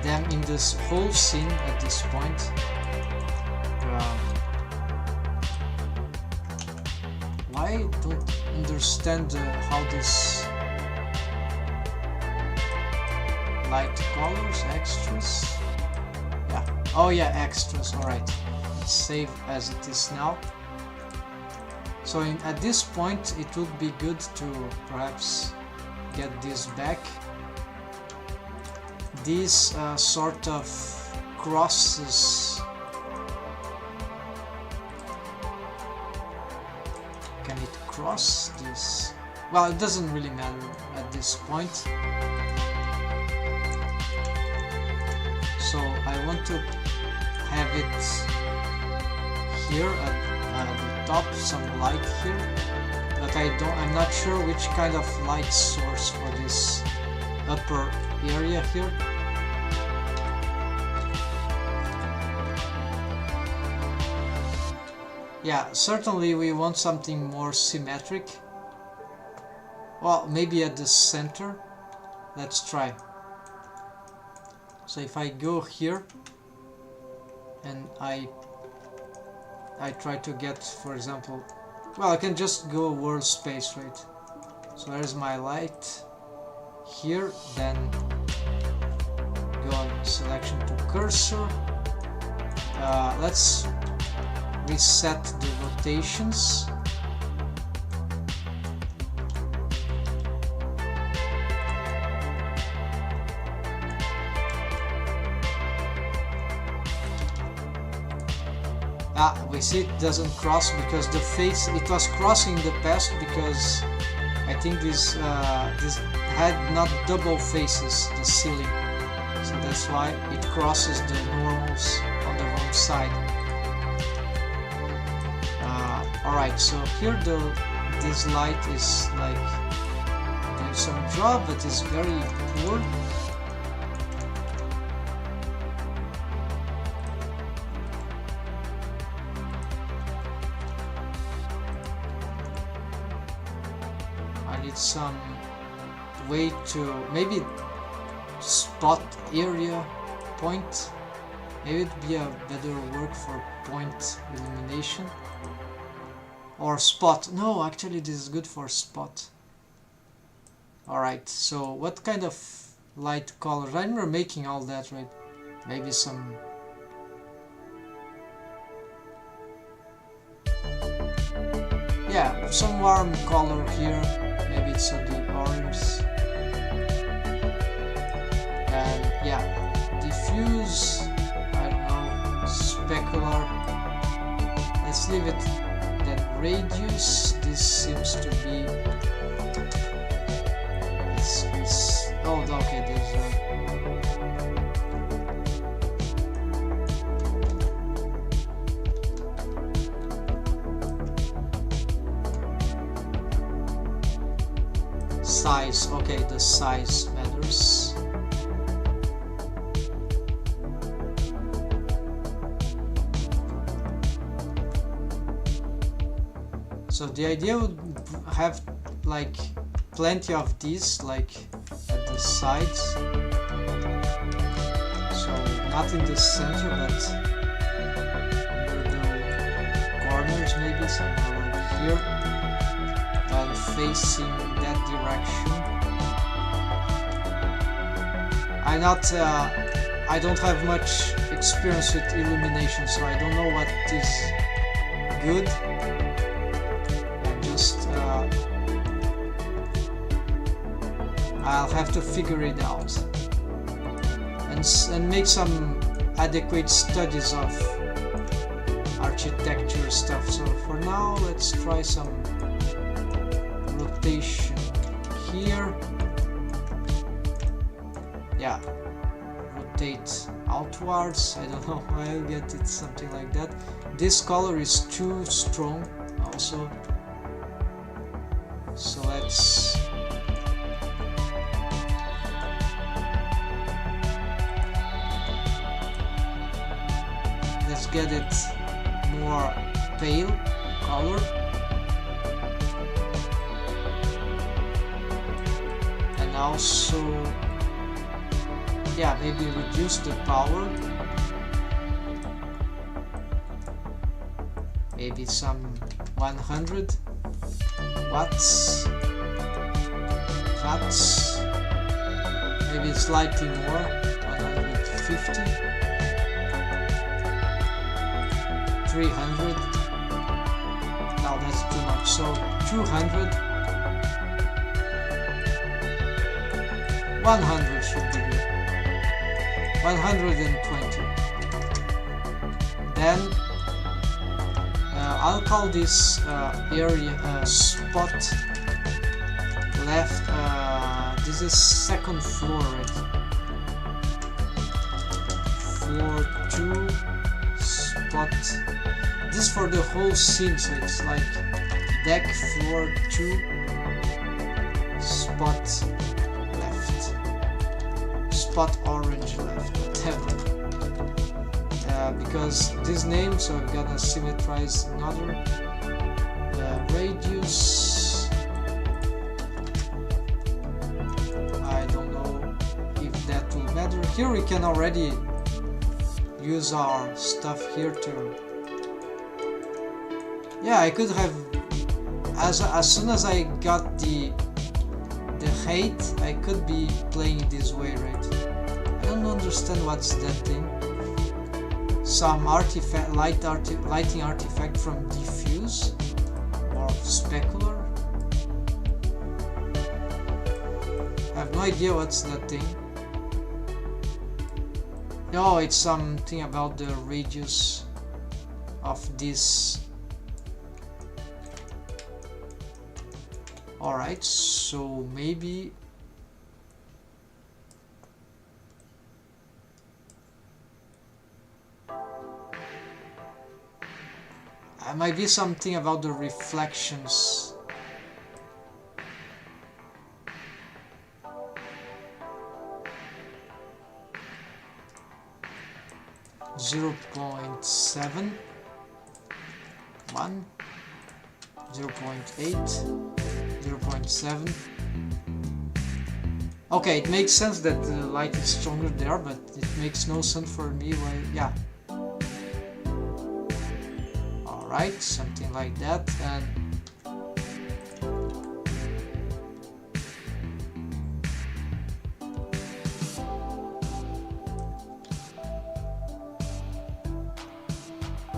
them in this whole scene at this point. I don't understand how this light colors, extras. Yeah. Oh yeah, extras. All right. Let's save as it is now. So at this point, it would be good to perhaps get this back. These sort of crosses. Can it cross this? Well, it doesn't really matter at this point. So I want to have it here at the top, some light here, but I'm not sure which kind of light source for this upper area here. Yeah, certainly we want something more symmetric. Well, maybe at the center. Let's try. So if I go here and I try to get, for example, well, I can just go world space, right? So there's my light here, then go on selection to cursor. Let's reset the rotations. We see it doesn't cross because the face, it was crossing the past because I think this had not double faces, the ceiling, so that's why it crosses the normals on the wrong side. Alright, so here this light is like doing some job, but it's very poor. Some way to maybe spot area point. Maybe it'd be a better work for point illumination or spot. No, actually this is good for spot. Alright, so what kind of light colors? I remember making all that, right? Maybe some some warm color here. Maybe it's the orange, and yeah, diffuse, I don't know, specular, let's leave it. Then radius, this seems to be, oh okay, there's size. Okay, the size matters. So the idea would have like plenty of these like at the sides, so not in the center but near the corners, maybe somewhere like here and facing that direction. I don't have much experience with illumination, so I don't know what is good. I'll have to figure it out and make some adequate studies of architecture stuff. So for now, let's try some rotation here. Yeah, rotate outwards. I don't know why I'll get it something like that. This color is too strong also, so let's get it more pale color, and also yeah, maybe reduce the power, maybe some 100 watts, maybe slightly more, 150, 300. Now that's too much, so 200, 100 should be good, 120. Then I'll call this area spot left. This is second floor, right? Floor 2 spot. This is for the whole scene, so it's like deck floor 2 spot left, spot orange left, whatever. Because this name, so I'm gonna symmetrize another radius. I don't know if that will matter. Here we can already use our stuff here to, yeah, I could have, as soon as I got the height, I could be playing this way, right? I don't understand what's that thing. Some artifact, lighting artifact from diffuse or specular. I have no idea what's that thing. No, it's something about the radius of this. Alright, so maybe it might be something about the reflections. Zero 0.7, 1, 0.8, 0.7. Okay, it makes sense that the light is stronger there, but it makes no sense for me why, yeah. Alright, something like that, and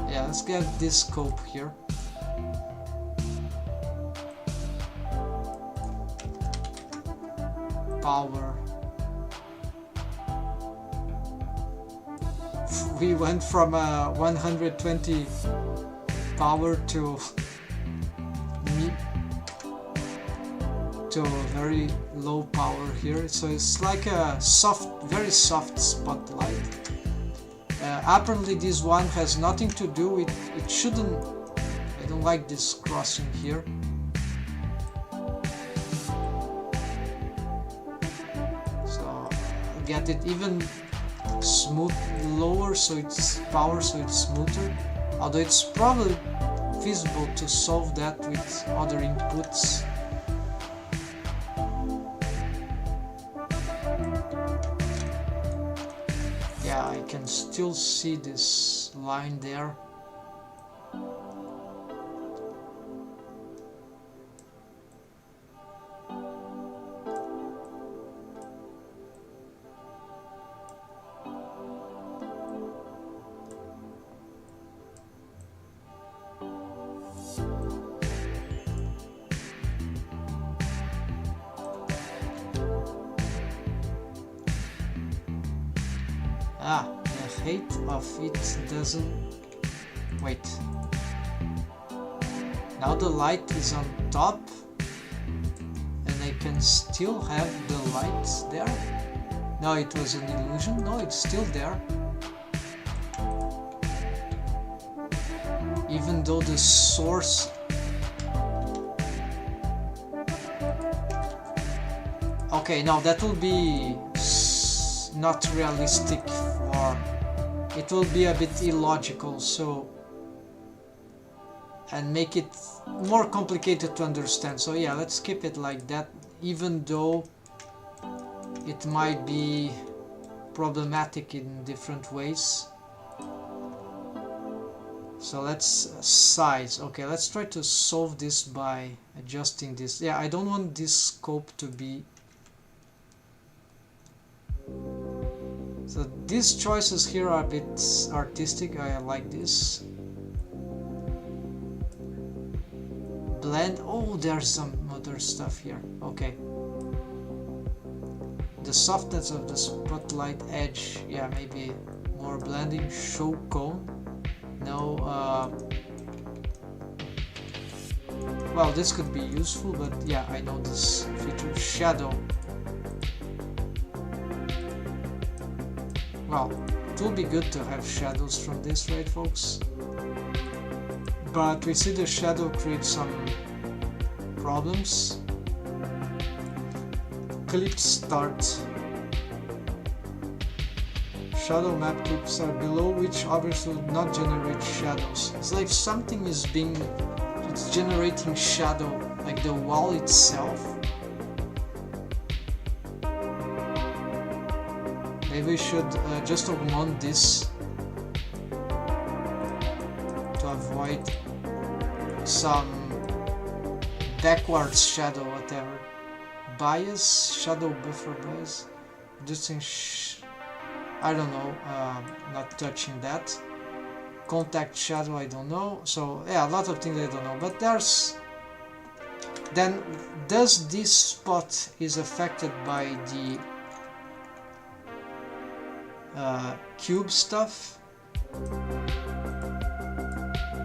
yeah, let's get this scope here. Power. We went from 120 power to very low power here, so it's like a soft, very soft spotlight. Apparently this one has nothing to do with, it shouldn't, I don't like this crossing here. So get it even smooth, lower, so it's power, so it's smoother. Although it's probably feasible to solve that with other inputs. Yeah, I can still see this line there. The height of it doesn't... Wait. Now the light is on top and I can still have the light there? No, it was an illusion. No, it's still there. Even though the source... Okay, now that will be not realistic, for it will be a bit illogical, so, and make it more complicated to understand. So yeah, let's keep it like that, even though it might be problematic in different ways. So let's size. Okay, let's try to solve this by adjusting this. Yeah, I don't want this scope to be So these choices here are a bit artistic. I like this. Blend. Oh, there's some other stuff here. Okay. The softness of the spotlight edge. Yeah, maybe more blending. Show cone. No. Well, this could be useful, but yeah, I know this feature. Shadow. Well, it will be good to have shadows from this, right, folks? But we see the shadow create some problems. Clip start. Shadow map clips are below which others would not generate shadows. It's like something is it's generating shadow, like the wall itself. Maybe we should just augment this to avoid some backwards shadow, whatever. Bias, shadow buffer bias, reducing I don't know, not touching that. Contact shadow, I don't know. So yeah, a lot of things I don't know, but there's then does this spot is affected by the cube stuff?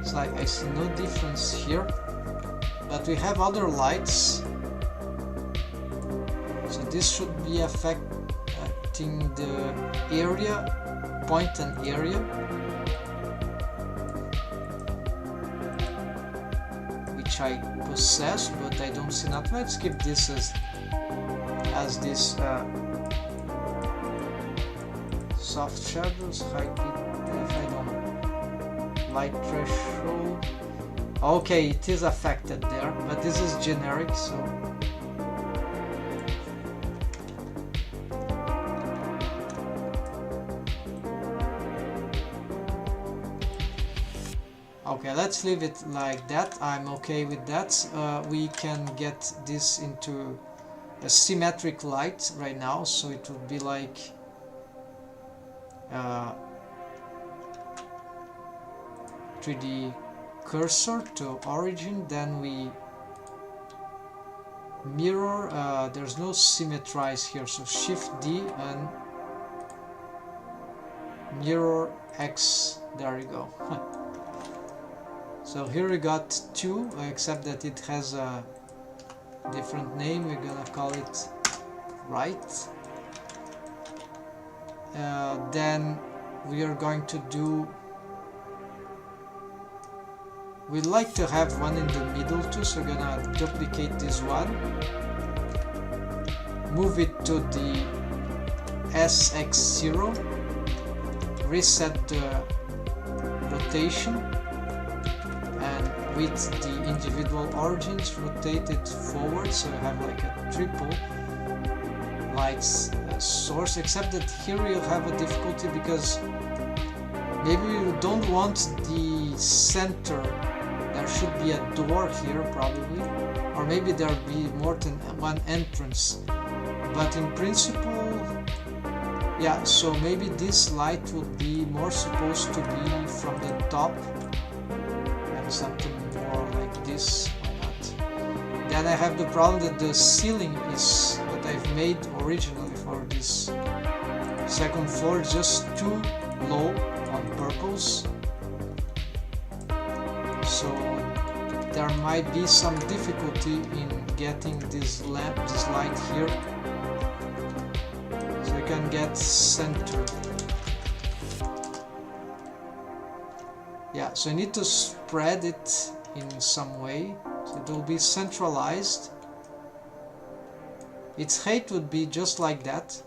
It's like I see no difference here, but we have other lights, so this should be affecting the area, point and area, which I possess, but I don't see that. Let's keep this as this soft shadows, high depth, I don't know, light threshold. Okay, it is affected there, but this is generic, so okay, let's leave it like that. I'm okay with that. We can get this into a symmetric light right now, so it would be like 3D cursor to origin, then we mirror. There's no symmetrize here, so Shift D and mirror X. There you go. So here we got two, except that it has a different name. We're gonna call it right. Then we are going to do, we'd like to have one in the middle too, so we're gonna duplicate this one, move it to the SX0, reset the rotation, and with the individual origins rotate it forward, so you have like a triple lights source, except that here you'll have a difficulty because maybe you don't want the center. There should be a door here probably, or maybe there'll be more than one entrance, but in principle, yeah, so maybe this light would be more supposed to be from the top and something more like this. Why not? Then I have the problem that the ceiling is what I've made originally for this second floor just too low on purples, so there might be some difficulty in getting this light here, so you can get centered. Yeah, so you need to spread it in some way, so it will be centralized. Its height would be just like that.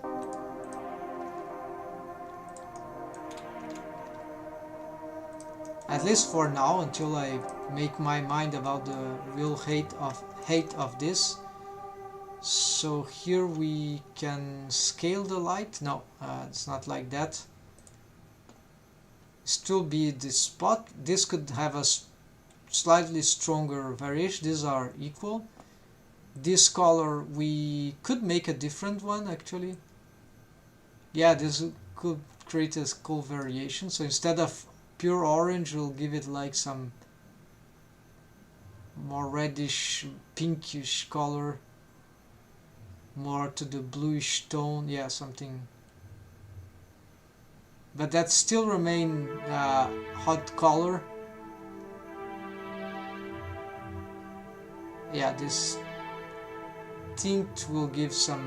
At least for now, until I make my mind about the real height of this. So here we can scale the light. No, it's not like that. Still be this spot. This could have a slightly stronger variation. These are equal. This color we could make a different one actually. Yeah, this could create a cool variation. So instead of pure orange, we'll give it like some more reddish, pinkish color, more to the bluish tone. Yeah, something. But that still remain hot color. Yeah, this tint will give some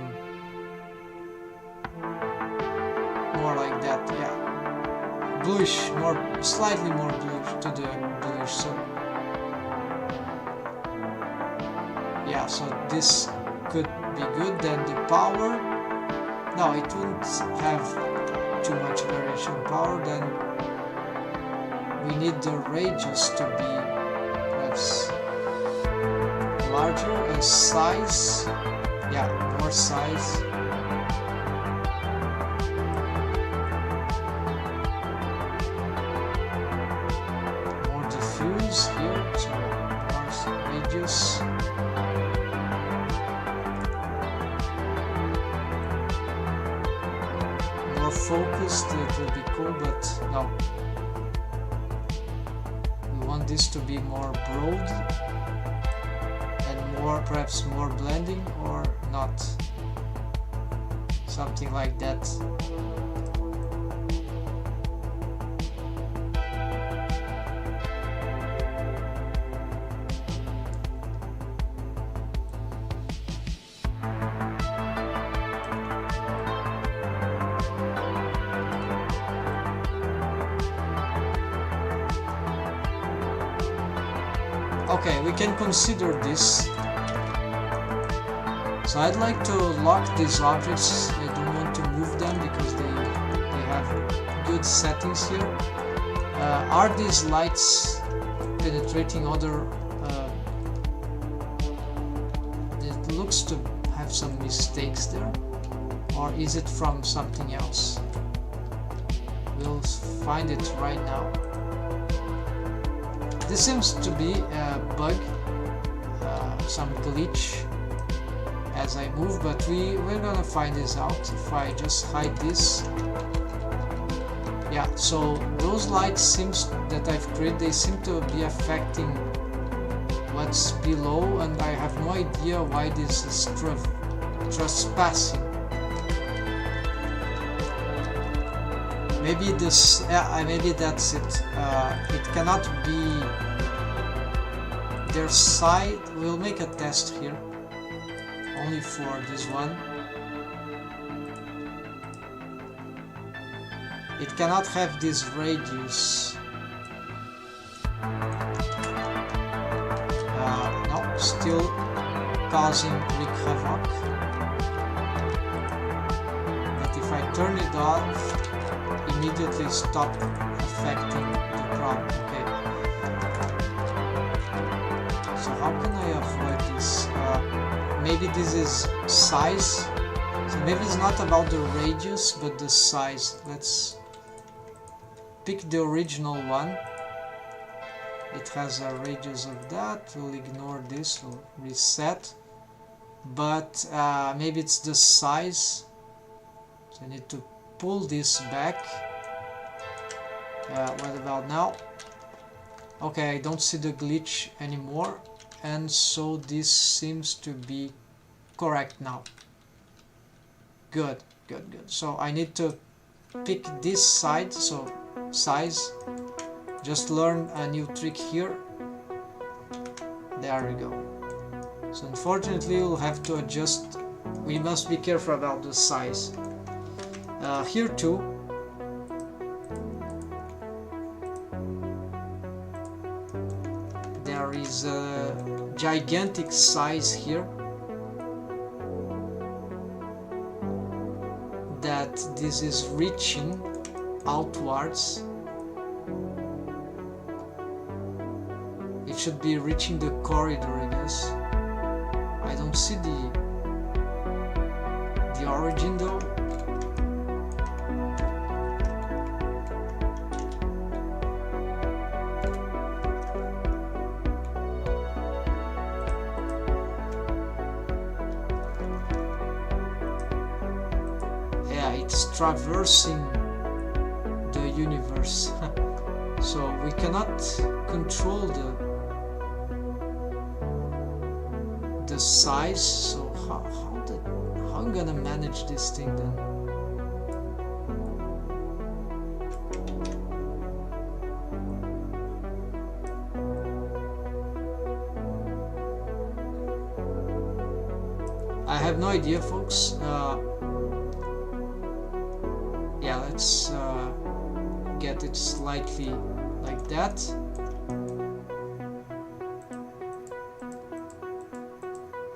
more like that. Yeah, bluish, more, slightly more bluish to the bluish. So yeah, so this could be good. Then the power, no, it won't have too much variation power. Then we need the radius to be perhaps larger, and size, yeah, more size. More diffuse here, so more radius. More focused, it will be cool, but no. We want this to be more broad, or perhaps more blending, or not, something like that. Okay, we can consider this. So I'd like to lock these objects. I don't want to move them because they have good settings here. Are these lights penetrating other? It looks to have some mistakes there, or is it from something else? We'll find it right now. This seems to be a bug, some glitch as I move, but we're gonna find this out. If I just hide this, yeah, so those lights that I've created, they seem to be affecting what's below, and I have no idea why this is trespassing. Maybe this, maybe that's it. It cannot be their side. We'll make a test here. Only for this one. It cannot have this radius. No, still causing big havoc. But if I turn it off, immediately stop affecting the problem. Okay. So how can I avoid this? Maybe this is size, so maybe it's not about the radius but the size. Let's pick the original one. It has a radius of that. We'll ignore this, we'll reset, but maybe it's the size, so I need to pull this back. What about now? Okay, I don't see the glitch anymore, and so this seems to be correct now. Good. So I need to pick this side, so size. Just learn a new trick here. There we go. So unfortunately we'll have to adjust. We must be careful about the size. Here too. There is a gigantic size here that this is reaching outwards. It should be reaching the corridor, I guess. I don't see the origin though. Yeah, it's traversing the universe. So we cannot control the size. So how I'm gonna manage this thing then? I have no idea, folks. Yeah, let's get it slightly like that.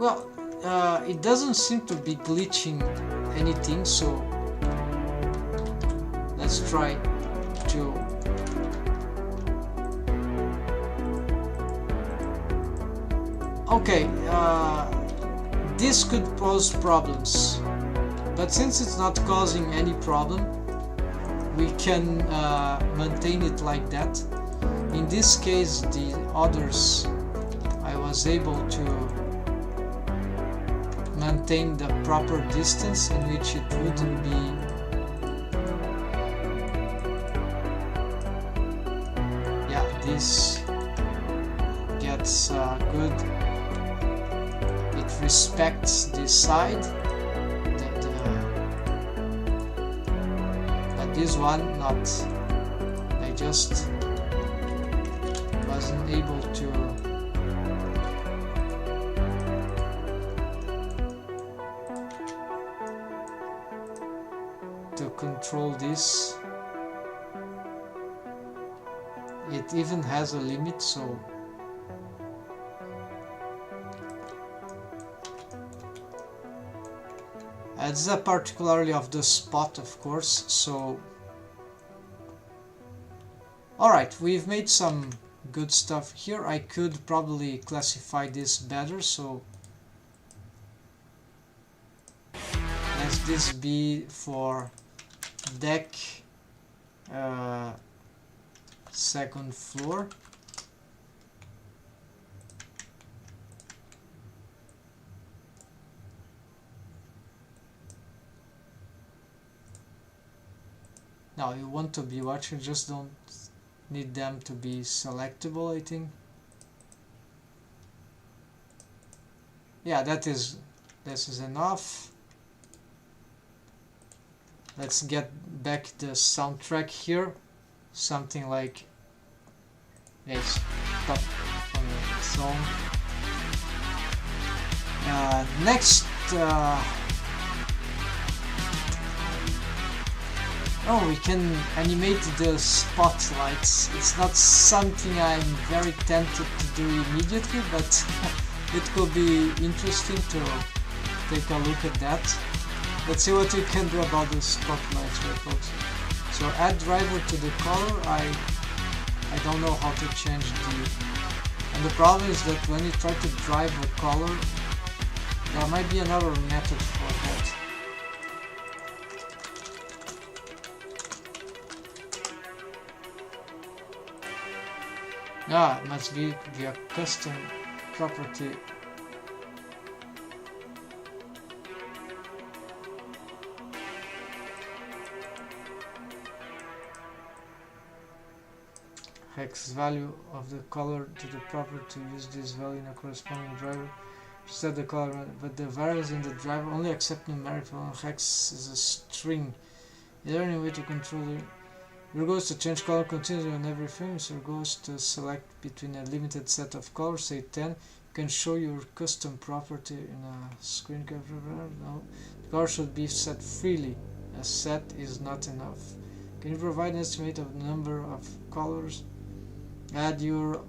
Well, it doesn't seem to be glitching anything, so let's try to okay, this could pose problems, but since it's not causing any problem, we can maintain it like that. In this case, the others, I was able to maintain the proper distance in which it wouldn't be yeah, this gets good. It respects this side, but this one not. I just wasn't able to control this. It even has a limit, so it's a particularly of the spot, of course. So alright, we've made some good stuff here. I could probably classify this better, so let this be for deck second floor. Now you want to be watching, just don't need them to be selectable, I think. Yeah, this is enough. Let's get back the soundtrack here. Something like let's stop on the song. Next oh, we can animate the spotlights. It's not something I'm very tempted to do immediately, but it could be interesting to take a look at that. Let's see what we can do about the spotlights here, folks. So add driver to the color. I don't know how to change the... And the problem is that when you try to drive a color, there might be another method for that. Yeah, it must be via custom property. Hex value of the color to the property to use this value in a corresponding driver to set the color, but the variables in the driver only accept numerical. Hex is a string. Is there any way to control it? Your goal is to change color continuously on every frame. So your goal is to select between a limited set of colors, say 10. You can show your custom property in a screen capture. No, the color should be set freely. A set is not enough. Can you provide an estimate of the number of colors? Add your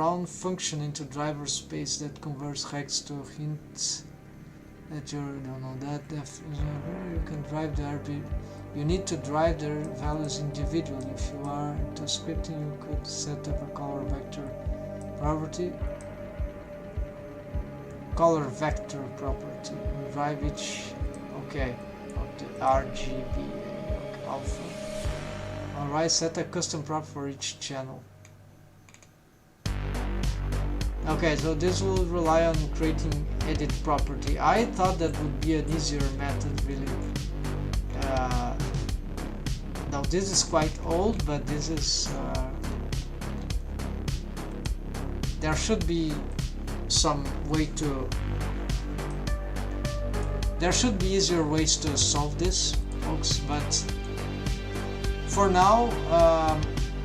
own function into driver space that converts hex to hints that you don't know that you can drive the RP. You need to drive their values individually. If you are into scripting, you could set up a color vector property. Color vector property. And drive each of the RGB alpha. Alright, set a custom prop for each channel. Okay, so this will rely on creating edit property. I thought that would be an easier method, really. Now this is quite old, but this is there should be some way to. There should be easier ways to solve this, folks. But for now,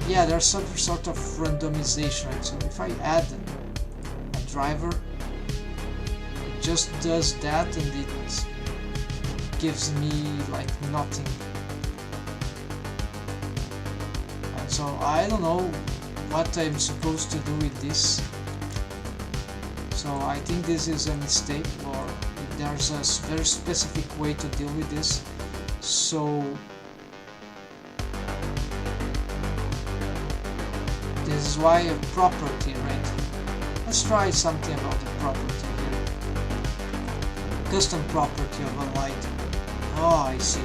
yeah, there's some sort of randomization. Right? So if I add a driver, it just does that, and it gives me like nothing. And so I don't know what I'm supposed to do with this. So I think this is a mistake, or there's a very specific way to deal with this. So this is why a property, right? Let's try something about the property here. Custom property of a light. Oh, I see.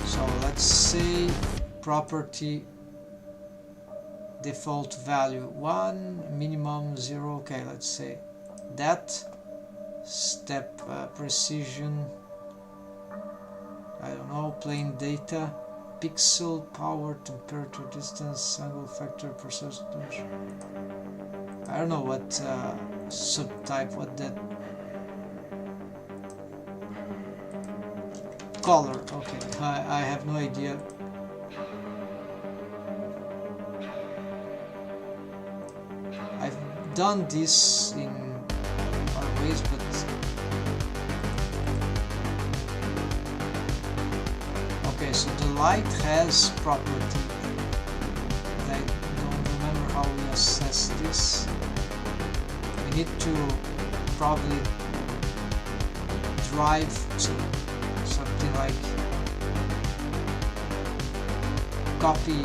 So let's say property default value 1, minimum 0. Okay, let's say that. Step precision, I don't know, plain data, pixel, power, temperature, distance, angle factor, percentage. I don't know what subtype, what that. Color, okay, I have no idea. I've done this in other ways, but okay, so the light has property. I don't remember how we assess this. We need to probably drive to something like copy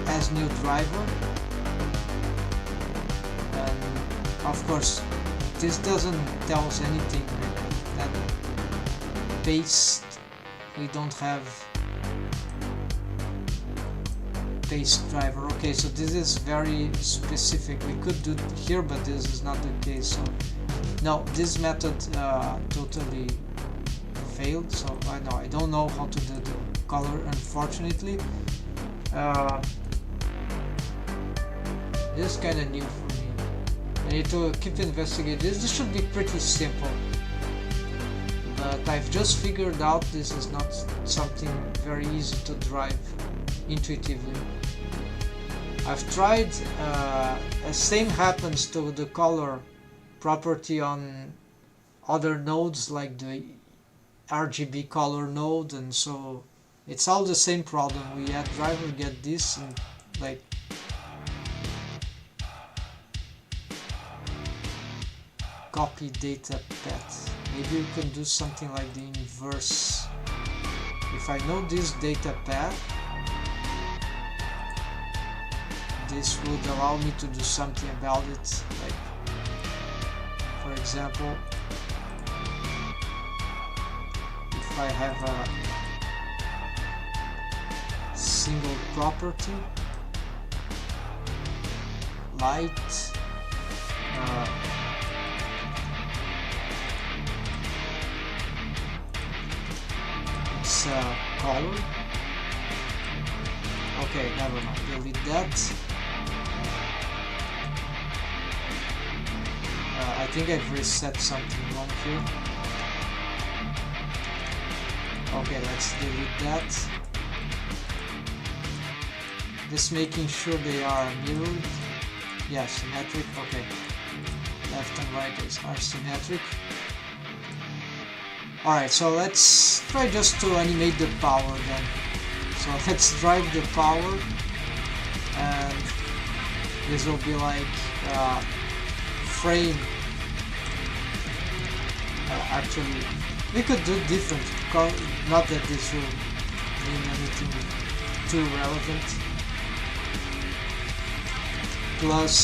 as new driver, and of course this doesn't tell us anything, right? That paste, we don't have paste driver. Okay, so this is very specific. We could do it here, but this is not the case. So no, this method totally failed. So I don't know how to do the color, unfortunately. This is kind of new for me. I need to keep investigating this. This should be pretty simple, but I've just figured out this is not something very easy to drive intuitively. I've tried, the same happens to the color property on other nodes like the RGB color node, and so it's all the same problem. We add driver, get this, and like copy data path. Maybe we can do something like the inverse. If I know this data path, this would allow me to do something about it. Like, for example, if I have a single property, light, it's color. Okay, never mind, delete that. I think I've reset something wrong here. Okay, let's delete that. Just making sure they are mirrored. Yeah, symmetric. Okay, left and right are symmetric. Alright, so let's try just to animate the power then. So let's drive the power, and this will be like frame. Actually, we could do different, not that this will mean anything too relevant. Plus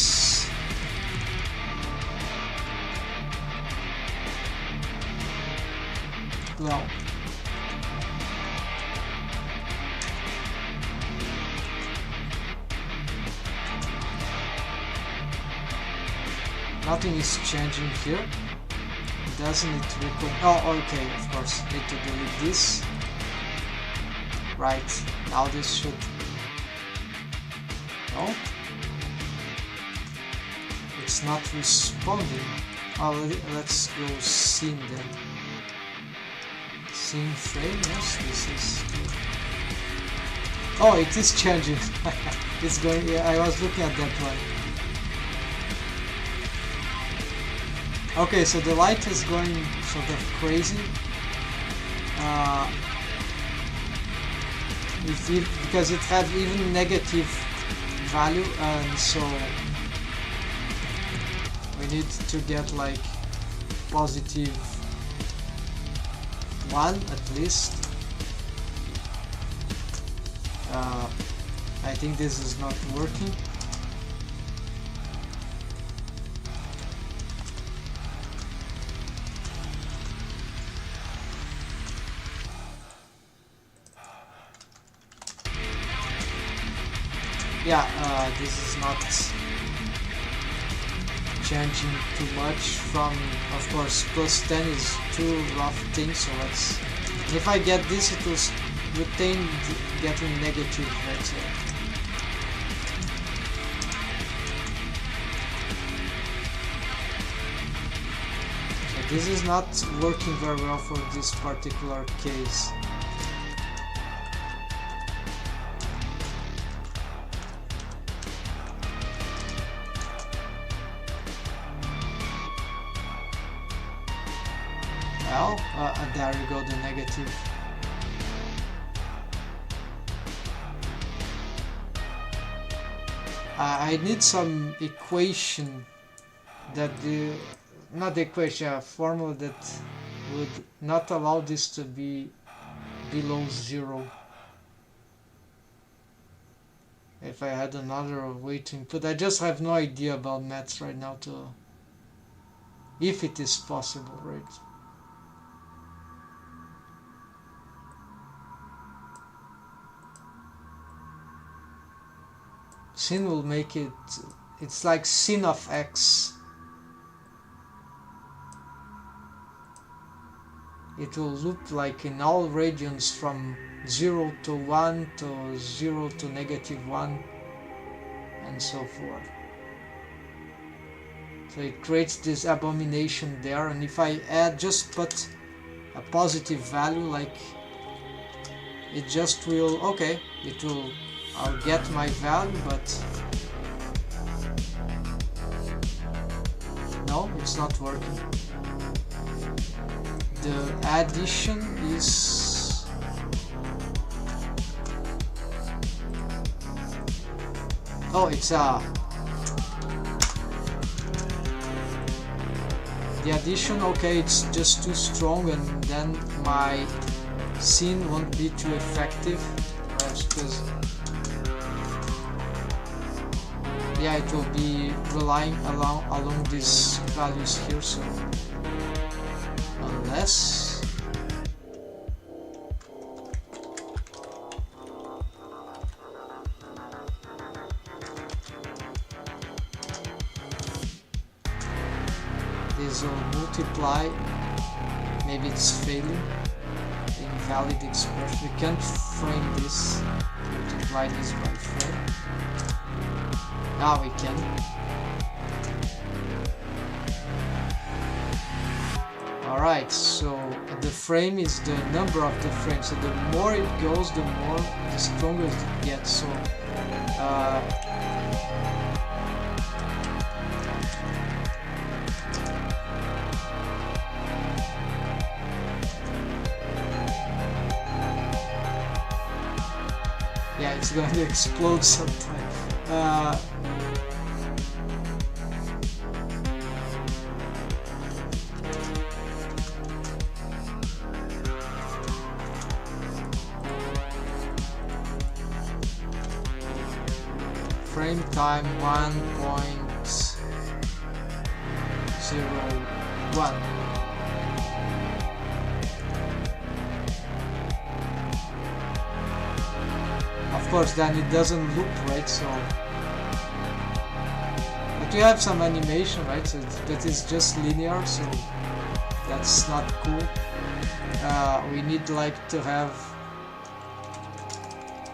well, Nothing is changing here. Doesn't it record? Oh, okay, of course. Need to delete this. Right, now this should... No? It's not responding. Oh, let's go scene then. Scene frame, yes, this is... Oh, it is changing. It's going... Yeah, I was looking at that one. Okay, so the light is going sort of crazy. Because it had even negative value, and so we need to get like positive 1 at least. I think this is not working. Yeah, this is not changing too much from, of course, plus 10 is too rough thing, so let's... If I get this, it will retain getting negative, let's say. So this is not working very well for this particular case. Well, there you go, the negative. I need some equation that not the equation, a formula that would not allow this to be below 0. If I had another way to input, I just have no idea about maths right now if it is possible, right? Sin will make it, it's like sin of x. It will loop like in all radians from 0 to 1 to 0 to -1 and so forth. So it creates this abomination there, and if I add, just put a positive value, like it just will, okay, it will, I'll get my value, but no, it's not working. The addition is it's the addition, okay, it's just too strong, and then my scene won't be too effective, because yeah, it will be relying along these values here, so unless this will multiply, maybe it's failing, invalid expression. We can't frame this, multiply this by frame. Now we can. Alright, so the frame is the number of the frames, so the more it goes, the stronger it gets. So yeah, it's going to explode sometime. Frame time 1.01. Of course, then it doesn't loop, right? So, but but we have some animation, right? So that is just linear, so that's not cool. We need like to have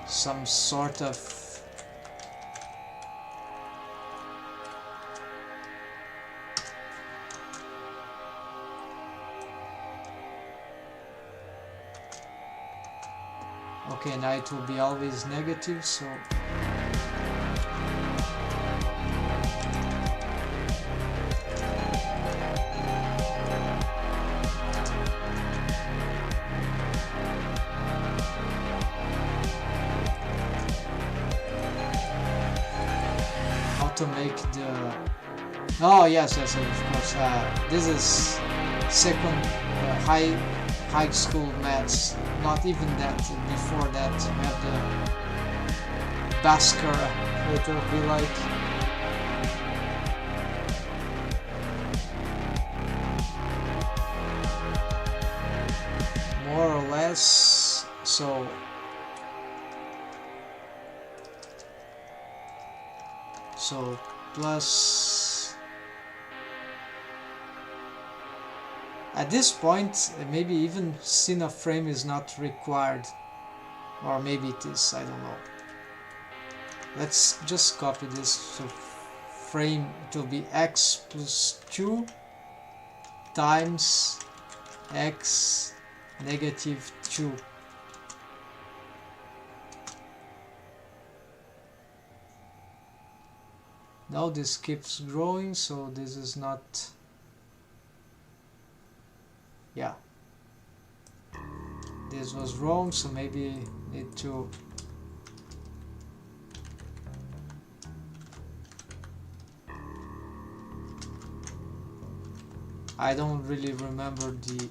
some sort of okay, now it will be always negative, so to make the oh yes of course this is second high school maths, not even that. Before that we have the Bhaskara, it will be like more or less. So plus at this point maybe even Cine frame is not required, or maybe it is, I don't know. Let's just copy this. So frame, it will be x plus 2 times x negative 2. Now this keeps growing, so this is not, yeah, this was wrong, so maybe need to I don't really remember the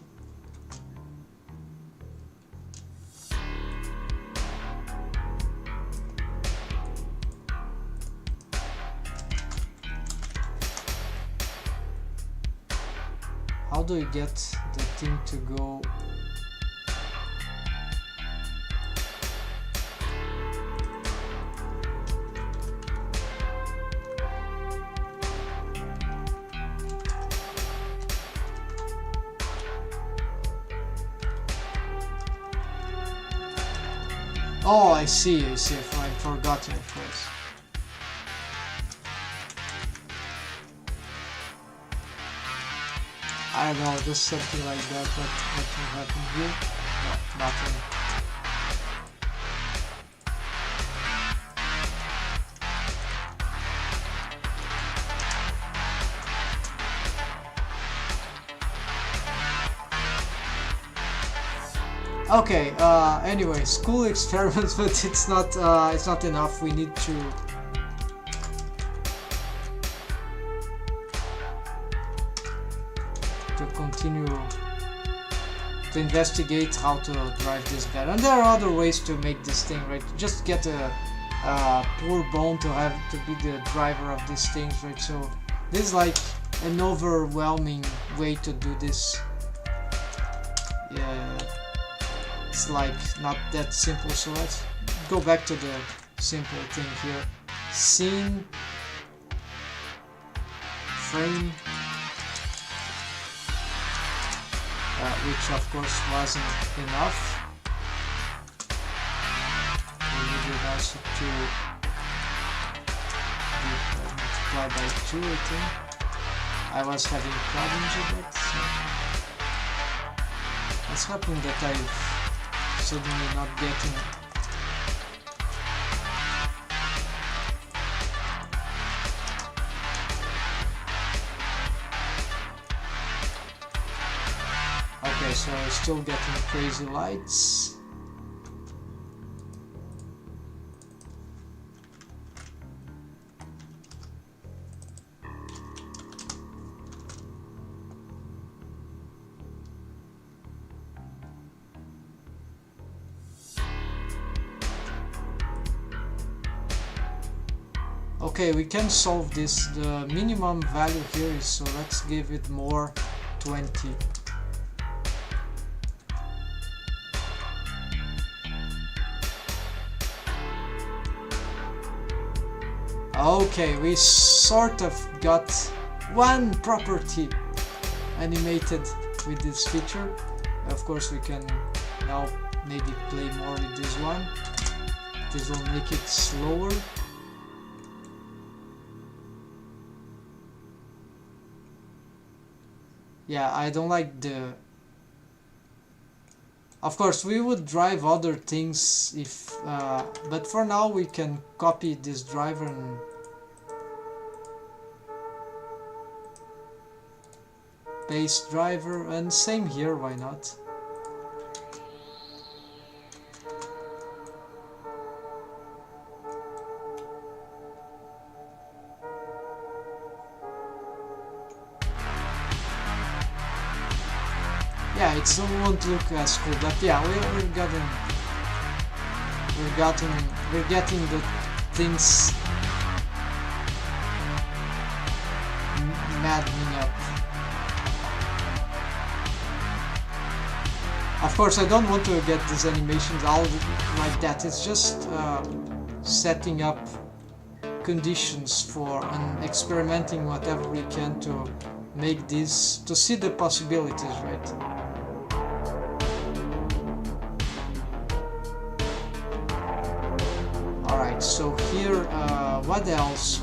how do you get the thing to go? Oh, I see, I've forgotten, of course. I don't know, just something like that. What will happen here? No, nothing. Okay, anyway, school experiments, but it's not enough. We need to continue to investigate how to drive this better. And there are other ways to make this thing, right? Just get a poor bone to have to be the driver of these things, right? So this is like an overwhelming way to do this. Yeah, it's like not that simple. So let's go back to the simple thing here. Scene, frame, which of course wasn't enough. We needed also to multiply by 2, I think. I was having problems with it. So it's happening that I'm suddenly not getting okay, so I'm still getting crazy lights. Okay, we can solve this. The minimum value here is, so let's give it more 20. Okay, we sort of got one property animated with this feature. Of course, we can now maybe play more with this one. This will make it slower. Yeah, I don't like the... Of course, we would drive other things if... but for now we can copy this driver and... paste driver, and same here, why not? Yeah, it won't look as cool, but yeah, we're getting the things maddening up. Of course, I don't want to get these animations all like that. It's just setting up conditions for and experimenting whatever we can to make this, to see the possibilities, right? Alright, so here, what else?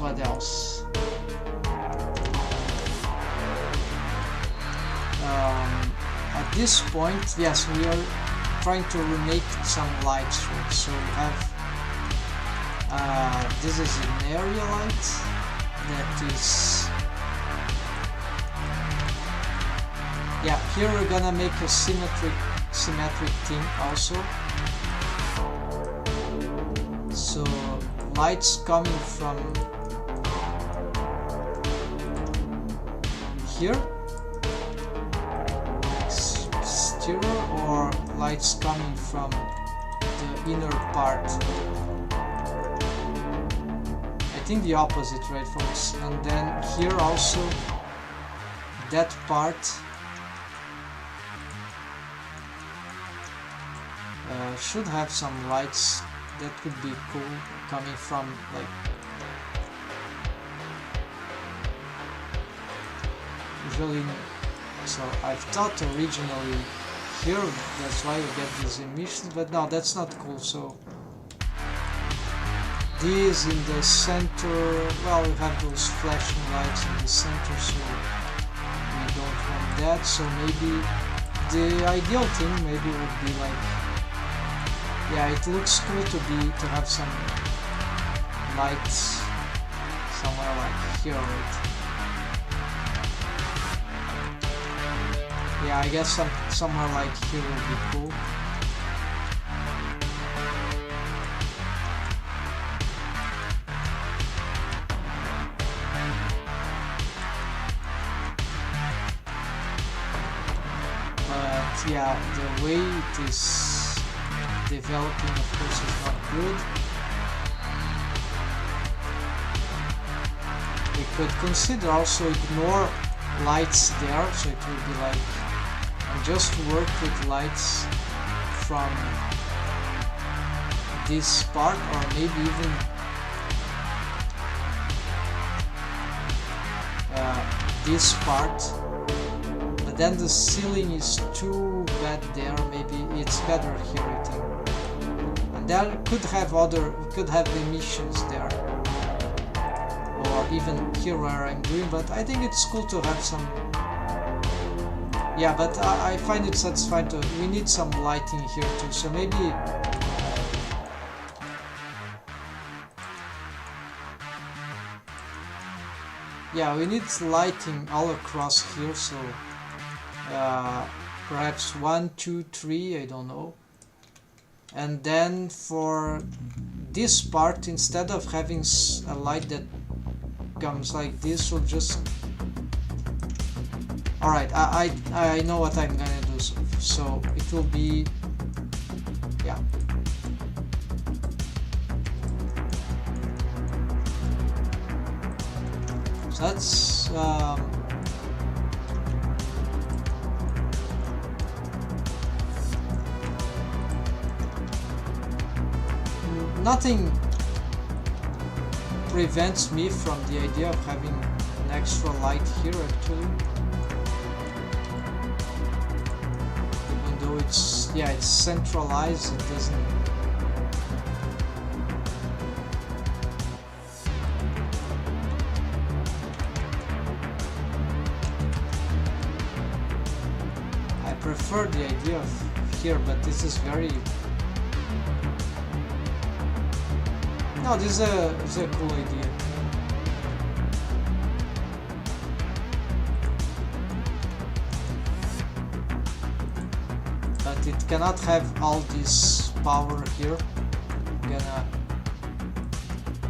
At this point, yes, we are trying to remake some lights, right? So we have, this is an area light that is, yeah, here we're gonna make a symmetric thing also. So lights coming from here, exterior, or lights coming from the inner part. I think the opposite, right, folks? And then here also, that part should have some lights. That could be cool, coming from like usually. So I thought originally here, that's why you get these emissions, but no, that's not cool. So these in the center, well, we have those flashing lights in the center, so we don't want that. So maybe the ideal thing maybe would be like, yeah, it looks cool to have some lights somewhere like here, right? Yeah, I guess somewhere like here would be cool. But yeah, the way it is developing, of course, is not good. We could consider also ignore lights there, so it will be like, and just work with lights from this part, or maybe even this part. But then the ceiling is too bad there. Maybe it's better here, I think. And there could have emissions there, or even here where I'm doing. But I think it's cool to have some. Yeah, but I find it satisfying to. We need some lighting here too. So maybe. Yeah, we need lighting all across here. So. Perhaps 1, 2, 3, I don't know. And then for this part, instead of having a light that comes like this, we'll just... Alright, I know what I'm gonna do. So it will be... Yeah. So that's... nothing prevents me from the idea of having an extra light here actually. Even though it's, yeah, it's centralized, it doesn't. I prefer the idea of here, but this is very. No, this is a cool idea. But it cannot have all this power here. Gonna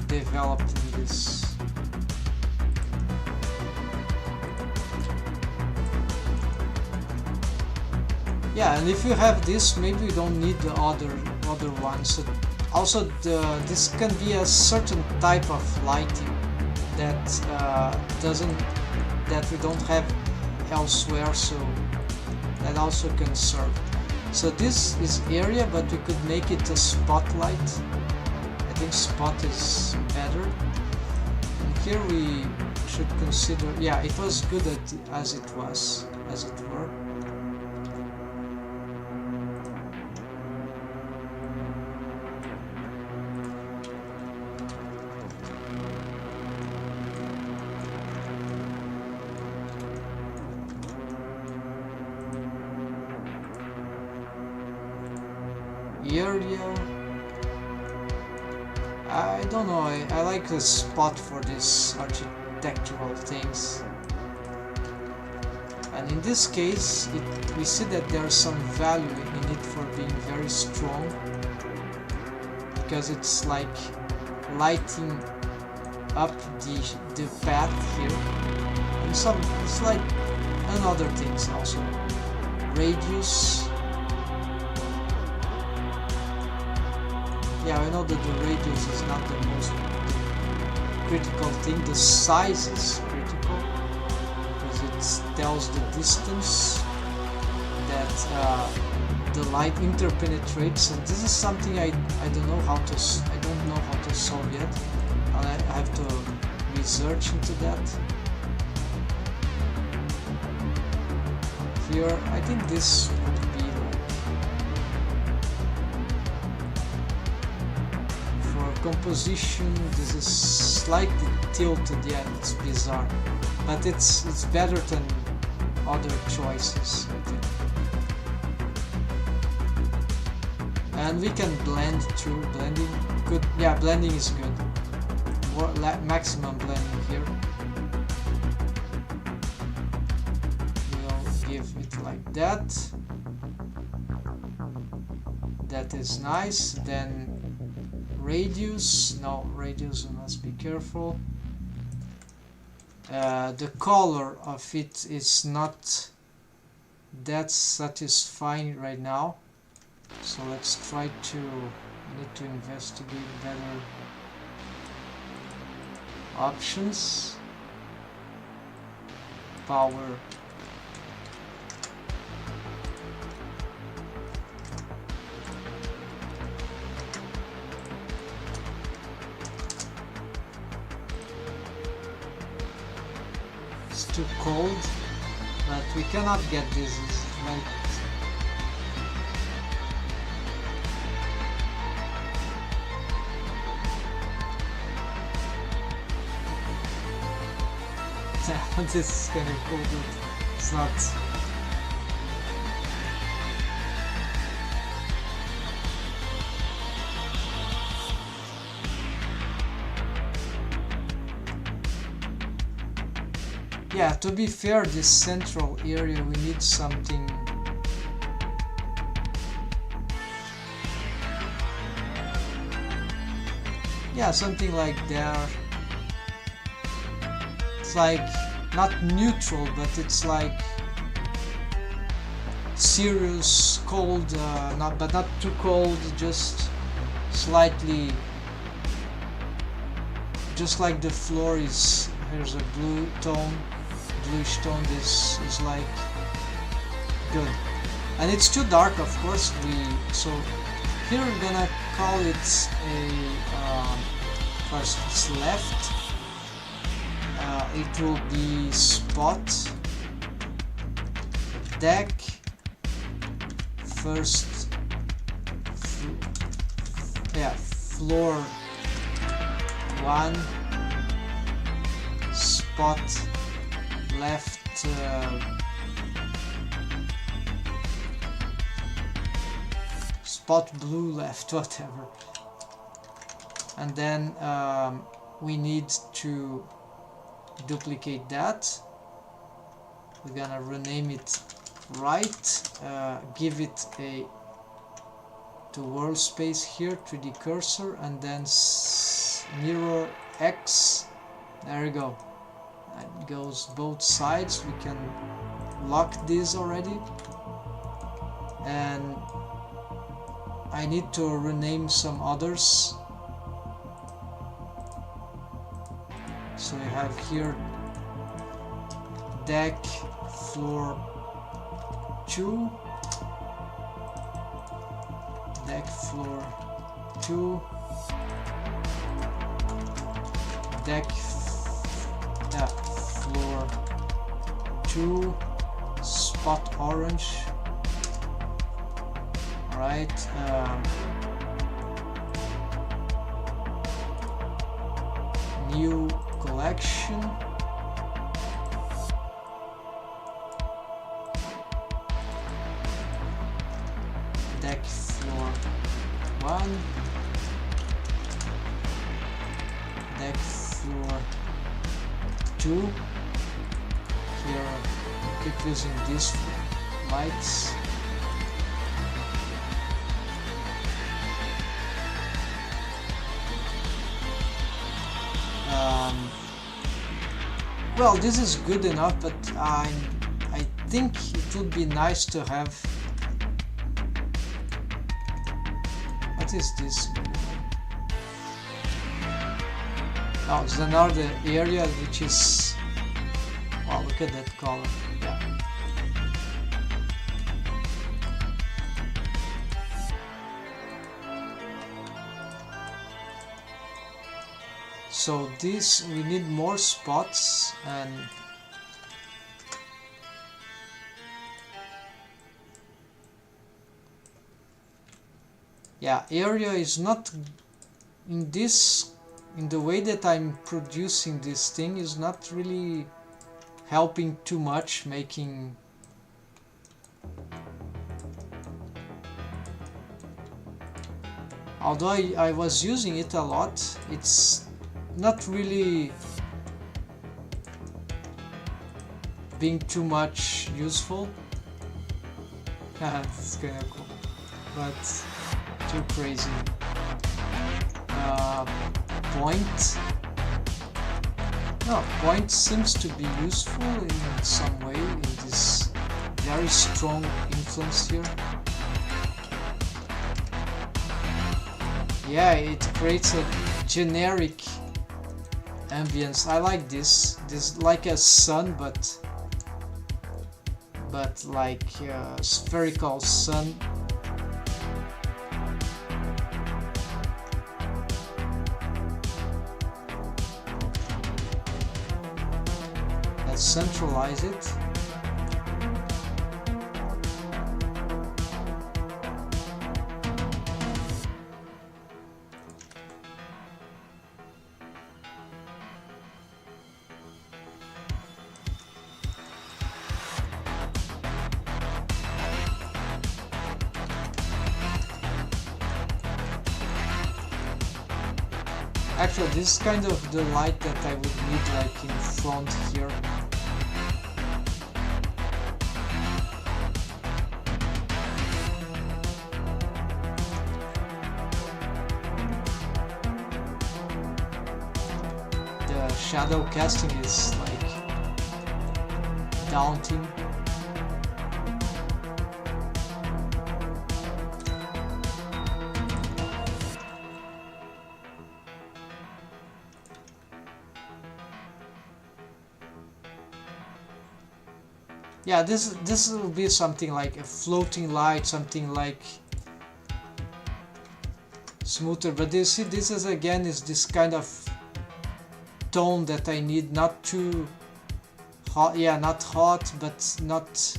develop in this. Yeah, and if you have this, maybe you don't need the other ones. So also, this can be a certain type of lighting that that we don't have elsewhere, so that also can serve. So this is area, but we could make it a spotlight. I think spot is better. And here we should consider. Yeah, it was good as it was, as it were. Area. I don't know, I like the spot for these architectural things. And in this case, we see that there's some value in it for being very strong, because it's like lighting up the path here. And it's like another things also. Radius. Yeah, I know that the radius is not the most critical thing. The size is critical because it tells the distance that the light interpenetrates, and this is something I don't know how to solve yet. And I have to research into that. Here, I think this would be composition. This is slightly tilted, yeah, it's bizarre, but it's better than other choices, I think. And we can blend through. Blending good, yeah, blending is good. More maximum blending here. We'll give it like that. That is nice. Then radius, no, radius, we must be careful. The color of it is not that satisfying right now, so let's try to, need to investigate better options. Power. Too cold, but we cannot get this right. This is kind of cool, but it's not. Yeah, to be fair, this central area, we need something. Yeah, something like there. It's like not neutral, but it's like serious, cold, but not too cold, just slightly. Just like the floor is. Here's a blue tone. Bluish tone. This is like good, and it's too dark, of course. So here we're gonna call it a First it's left. It will be spot, deck, first, floor 1, spot, left, spot blue left, whatever. And then we need to duplicate that. We're gonna rename it right, give it a to world space here, 3D cursor, and then mirror X. There you go. It goes both sides. We can lock this already, and I need to rename some others. So we have here deck floor 2, deck floor 2, deck floor 2, spot orange. Alright, new collection, deck floor 1, deck floor 2. Here keep using these lights. Well, this is good enough, but I think it would be nice to have. What is this? Oh, it's another area which is. Wow, look at that color. Yeah. So this, we need more spots, and yeah, area is not in this, in the way that I'm producing this thing is not really helping too much, making although I was using it a lot, it's not really being too much useful. It's kinda cool, but too crazy. Point. No, point seems to be useful in some way in this very strong influence here. Yeah, it creates a generic ambience. I like this. This like a sun, but like a spherical sun. Let's centralize it. Actually, this is kind of the light that I would need like in front here. The shadow casting is like daunting. Yeah, this will be something like a floating light, something like smoother. But you see, this is again is this kind of tone that I need, not too hot, yeah, not hot, but not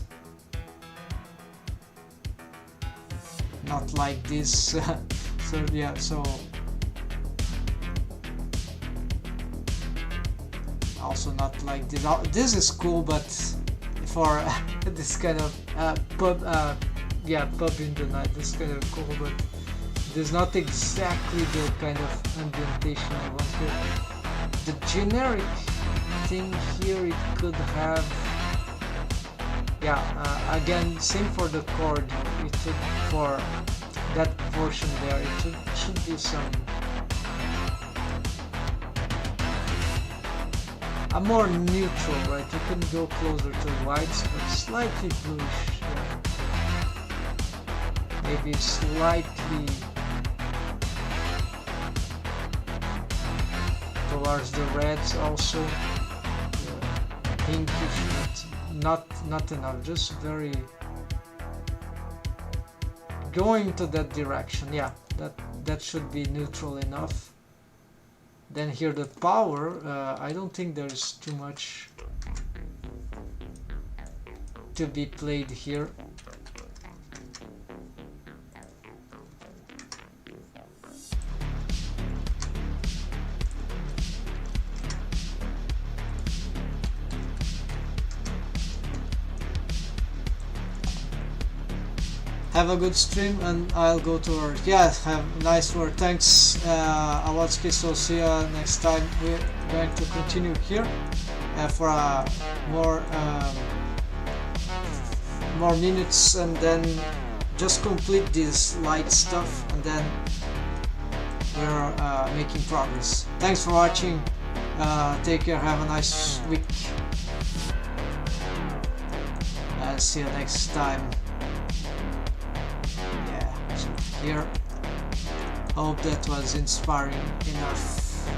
like this. So yeah, so also not like this. This is cool, but for this kind of pub in the night, this kind of cool, but there's not exactly the kind of ambientation I want here. The generic thing here, it could have, yeah, again, same for the chord. It should, for that portion there, it should be some a more neutral, right? You can go closer to whites, but slightly bluish. Yeah. Maybe slightly towards the reds also. Yeah. Pinkish, but not enough. Just very going to that direction. Yeah, that should be neutral enough. Then here the power, I don't think there's too much to be played here. Have a good stream, and I'll go to work. Yeah, have nice work. Thanks, Awatsky. So see you next time. We're going to continue here for more minutes, and then just complete this light stuff, and then we're making progress. Thanks for watching. Take care. Have a nice week. See you next time. Here, hope that was inspiring enough.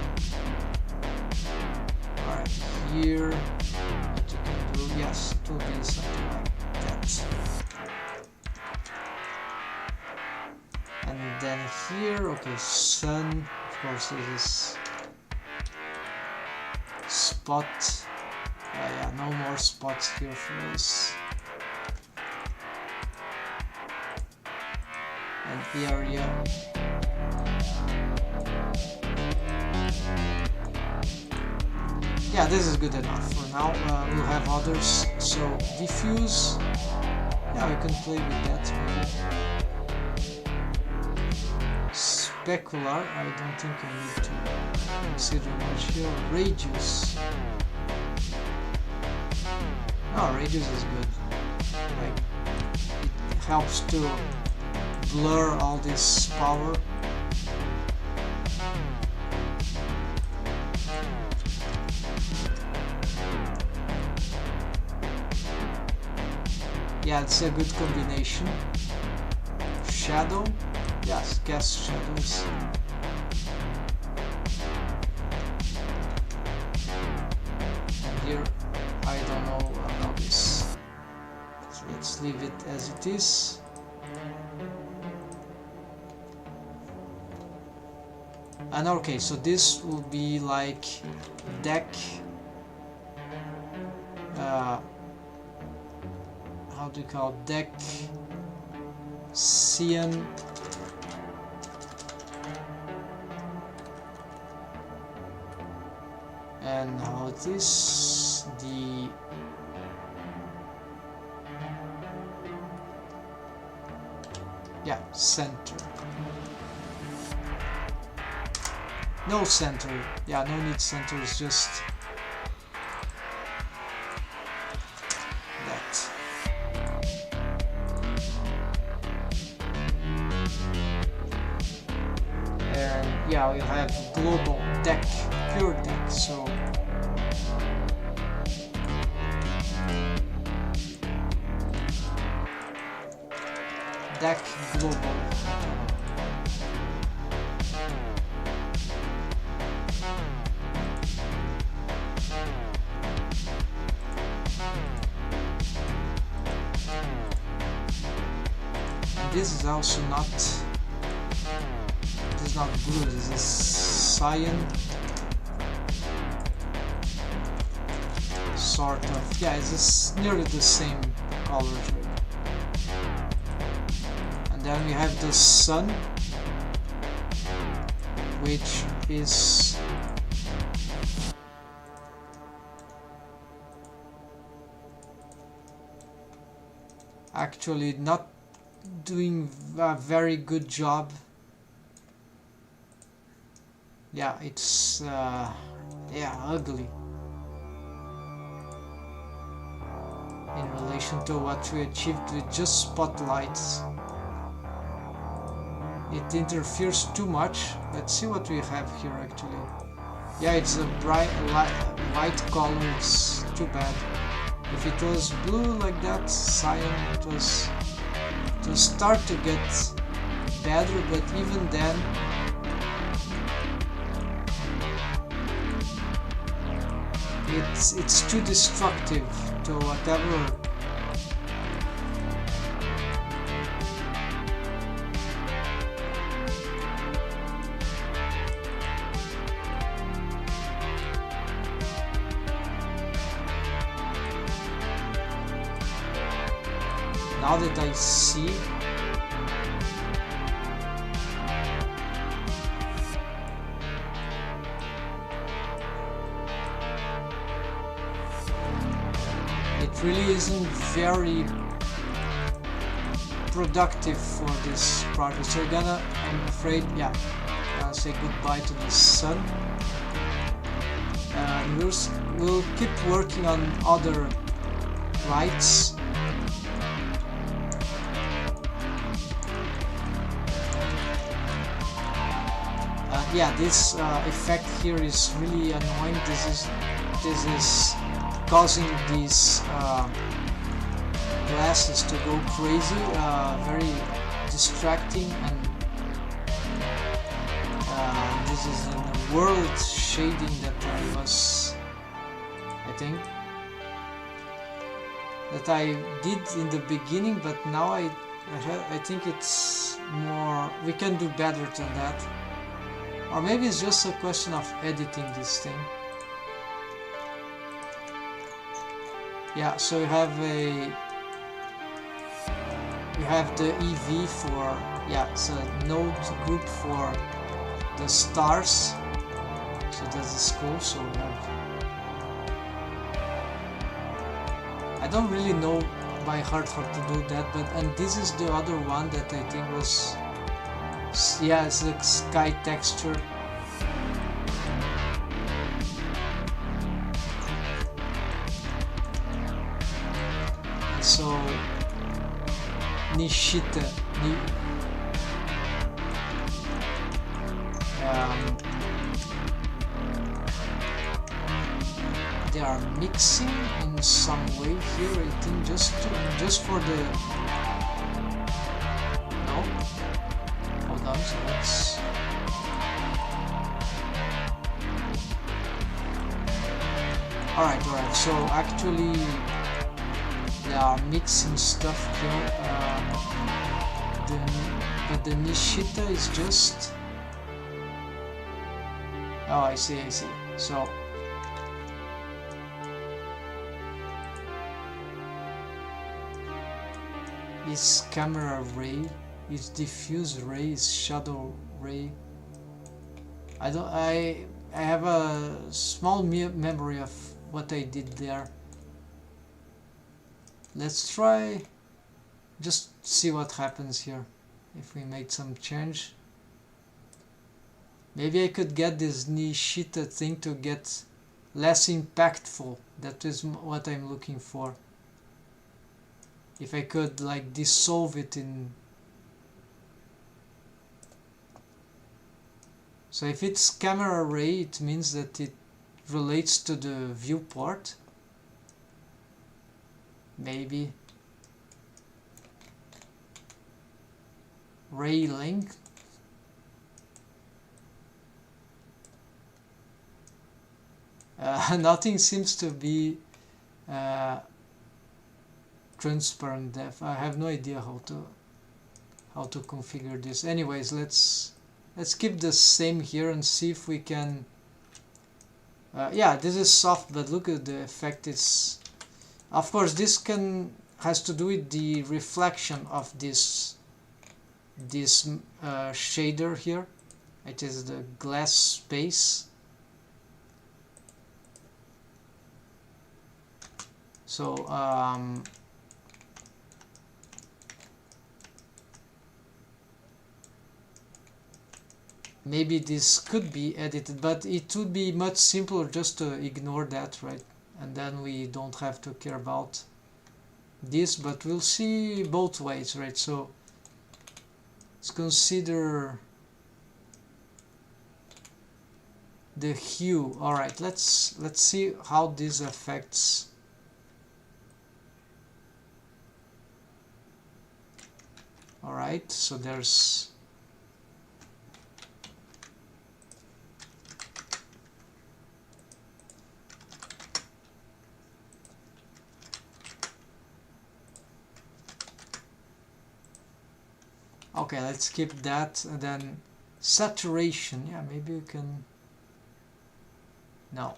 Alright, here, what you can do, yes, it will be something like that. And then here, okay, sun, of course, this is spot. Yeah, no more spots here for us. And area. Yeah, this is good enough for now. We'll have others. So diffuse. Yeah, we can play with that maybe. Specular. I don't think I need to consider much here. Radius. Oh, radius is good. Like, it helps to blur all this power. Yeah, it's a good combination. Shadow, yes, cast shadows. And here, I don't know about this. So let's leave it as it is. And okay, so this will be like deck. How do you call it? Deck Neocene. And how it is the center. No center, yeah, no need center, it's just that. And yeah, we have global deck, pure deck, so deck global. This is also not, this is not blue, this is cyan. sort of, yeah, it's nearly the same color trade. And then we have the sun, which is actually not doing a very good job. Yeah, it's yeah, ugly in relation to what we achieved with just spotlights. It interferes too much. Let's see what we have here actually. Yeah, it's a bright white color. It's too bad. If it was blue like that, cyan, it was to start to get better, but even then it's too destructive to whatever. Now that I see, it really isn't very productive for this project. So I'm afraid, yeah, say goodbye to the sun. And we'll keep working on other lights. Yeah, this effect here is really annoying. This is causing these glasses to go crazy, very distracting, and this is a world shading that I think that I did in the beginning, but now I think it's more, we can do better than that. Or maybe it's just a question of editing this thing. Yeah, so you have the EV for, yeah, it's a node group for the stars. So that is cool. So we have, I don't really know by heart how to do that, but and this is the other one that I think was, yeah, it's the sky texture. So Nishita, they are mixing in some way here. I think just for the, no. Hold on, so let's, alright, so actually they are mixing stuff here, but the Nishita is just, oh, I see, so is camera ray, is diffuse ray, is shadow ray. I have a small memory of what I did there. Let's try, just see what happens here if we make some change. Maybe I could get this Nishita thing to get less impactful. That is what I'm looking for. If I could like dissolve it in, so if it's camera ray, it means that it relates to the viewport. Maybe ray length. Nothing seems to be transparent depth. I have no idea how to configure this. Anyways, let's keep the same here and see if we can Yeah, this is soft, but look at the effect. It's, of course, this has to do with the reflection of this shader here. It is the glass space. So maybe this could be edited, but it would be much simpler just to ignore that, right? And then we don't have to care about this, but we'll see both ways, right? So let's consider the hue. All right, let's see how this affects. All right, so there's okay, let's skip that. And then saturation. Yeah, maybe we can. No.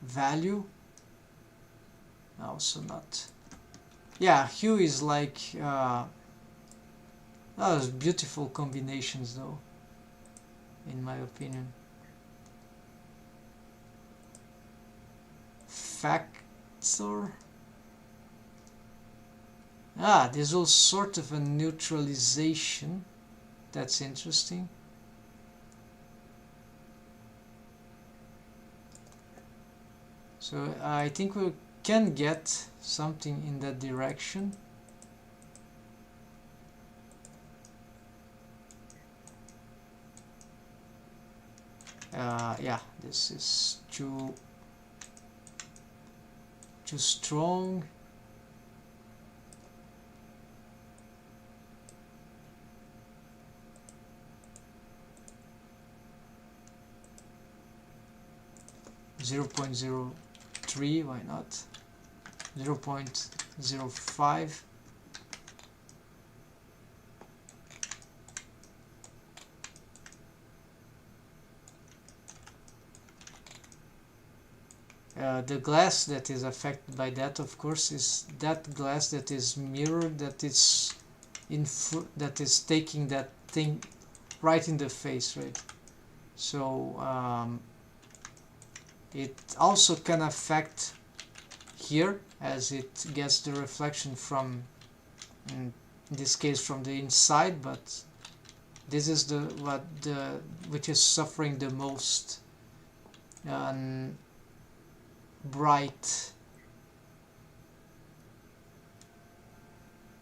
Value. Also not. Yeah, hue is like those beautiful combinations, though, in my opinion. Factor. Ah, there's all sort of a neutralization. That's interesting. So I think we can get something in that direction. Yeah, this is too strong. Zero point 0.03, why not? 0.05. The glass that is affected by that, of course, is that glass that is mirrored, that is taking that thing right in the face, right? So it also can affect here, as it gets the reflection from, in this case, from the inside, but this is which is suffering the most bright.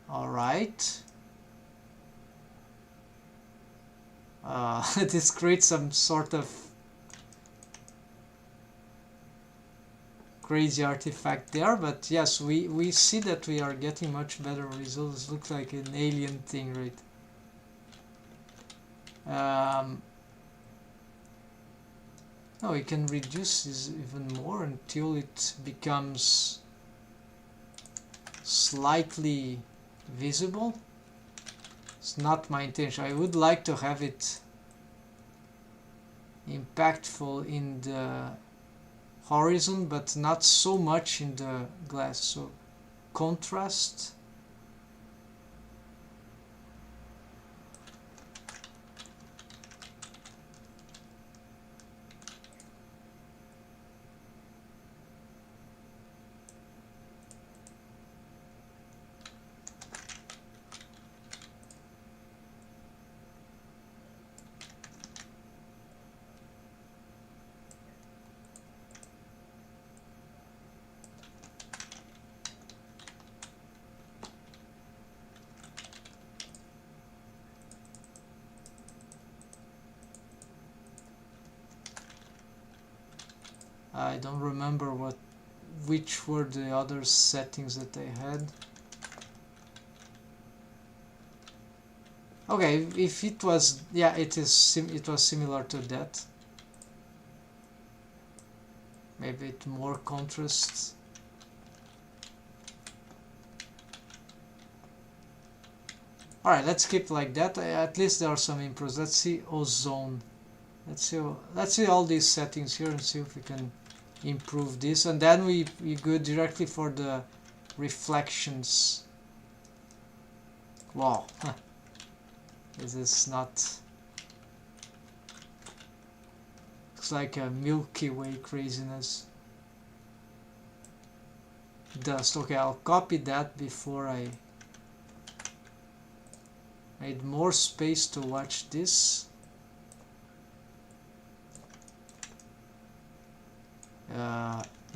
All right. This creates some sort of crazy artifact there, but yes, we see that we are getting much better results. Looks like an alien thing, right? No, we can reduce this even more until it becomes slightly visible. It's not my intention. I would like to have it impactful in the horizon, but not so much in the glass. So contrast. I don't remember which were the other settings that I had. Okay, if it was, yeah, it was similar to that. Maybe it more contrast. Alright, let's keep like that. At least there are some improvements. Let's see ozone. let's see all these settings here and see if we can improve this, and then we go directly for the reflections. Wow, this is not, looks like a Milky Way craziness. Dust. Okay, I'll copy that before I need more space to watch this.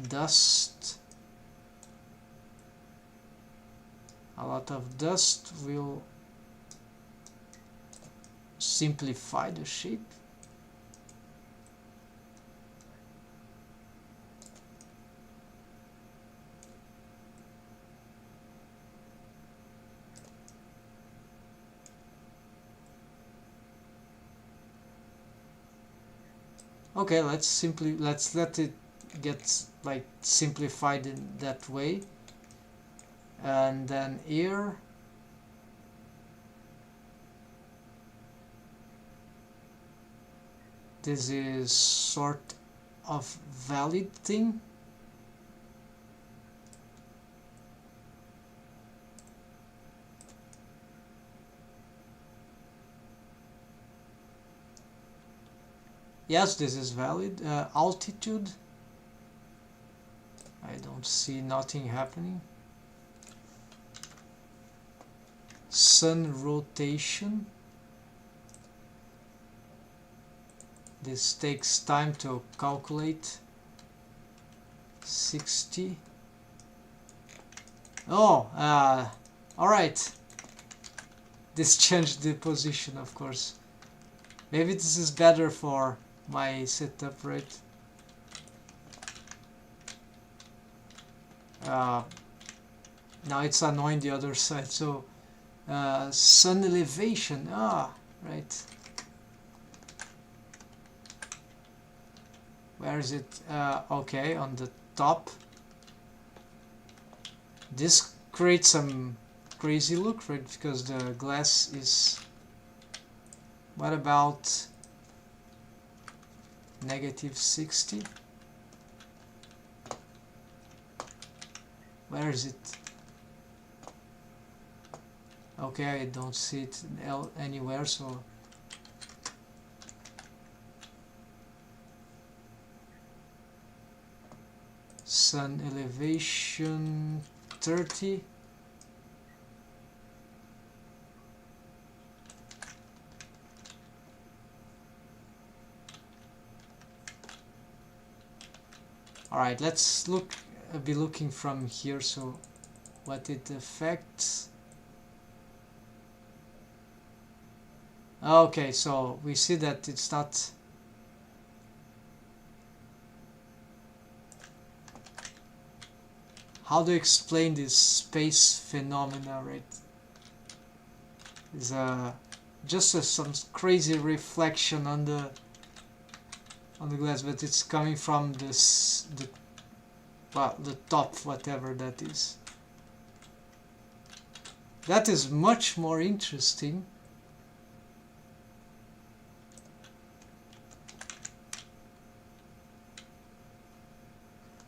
Dust. A lot of dust will simplify the shape. Okay, let's let it get like simplified in that way. And then here this is sort of valid thing. Yes, this is valid. Altitude, I don't see nothing happening. Sun rotation, this takes time to calculate. 60. Oh, alright. This changed the position, of course. Maybe this is better for my setup, right? Now it's annoying the other side. So sun elevation, right. Where is it? Okay, on the top. This creates some crazy look, right? Because the glass is... What about -60? Where is it? Okay, I don't see it anywhere, so... Sun elevation 30. Alright, let's be looking from here, so what it affects. Okay, so we see that it's not... How do you explain this space phenomena, right? It's just some crazy reflection on the glass, but it's coming from this the top, whatever that is. That is much more interesting.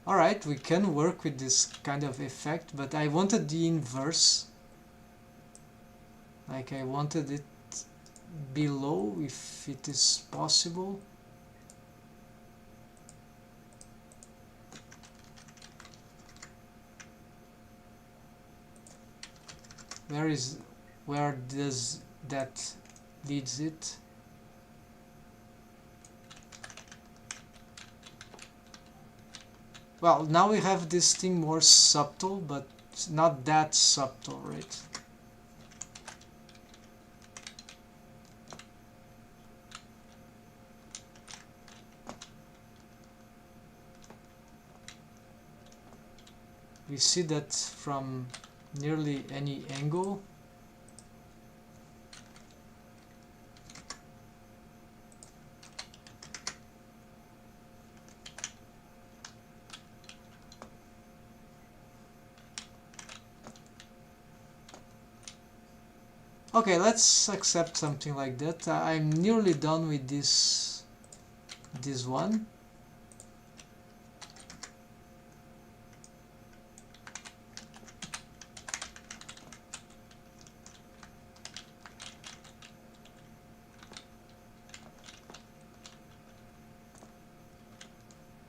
Alright, we can work with this kind of effect, but I wanted the inverse. Like I wanted it below, if it is possible. Where does that leads it? Well, now we have this thing more subtle, but not that subtle, right? We see that from nearly any angle. Okay, let's accept something like that. I'm nearly done with this this one.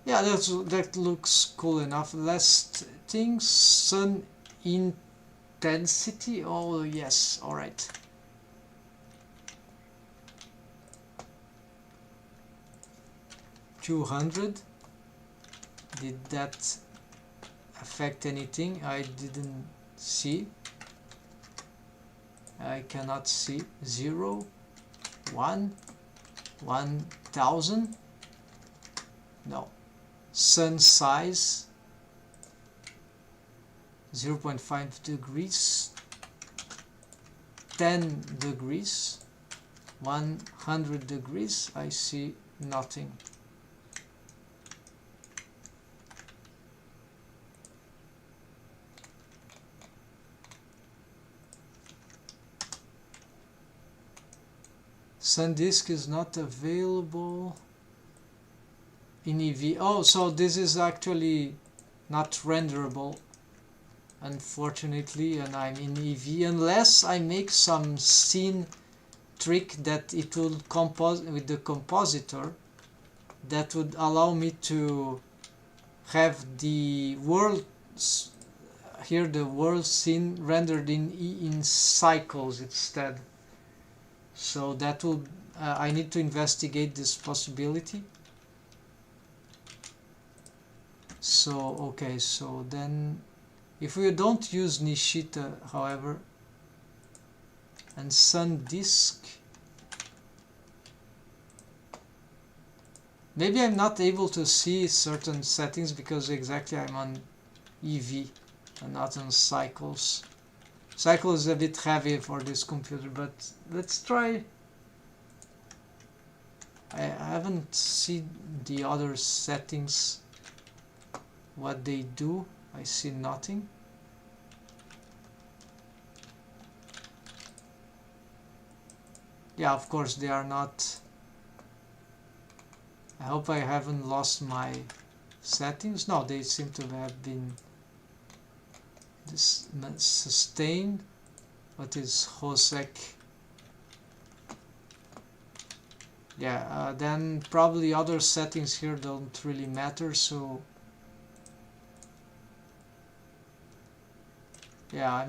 Yeah, that looks cool enough. Last thing, sun intensity. Oh yes, all right. $200. Did that affect anything? I didn't see. I cannot see. 0, 1, 1000. No. Sun size 0.5 degrees, 10 degrees, 100 degrees. I see nothing. SanDisk is not available in EV. Oh, so this is actually not renderable, unfortunately, and I'm in EV, unless I make some scene trick that it will compose with the compositor that would allow me to have the world here, the world scene rendered in cycles instead. So that will I need to investigate this possibility. So okay, so then if we don't use Nishita, however, and SanDisk, maybe I'm not able to see certain settings because exactly I'm on EV and not on cycles. Cycle is a bit heavy for this computer, but let's try. I haven't seen the other settings, what they do. I see nothing. Yeah, of course they are not. I hope I haven't lost my settings. No, they seem to have been sustained. What is Hosek? Yeah, then probably other settings here don't really matter, so yeah,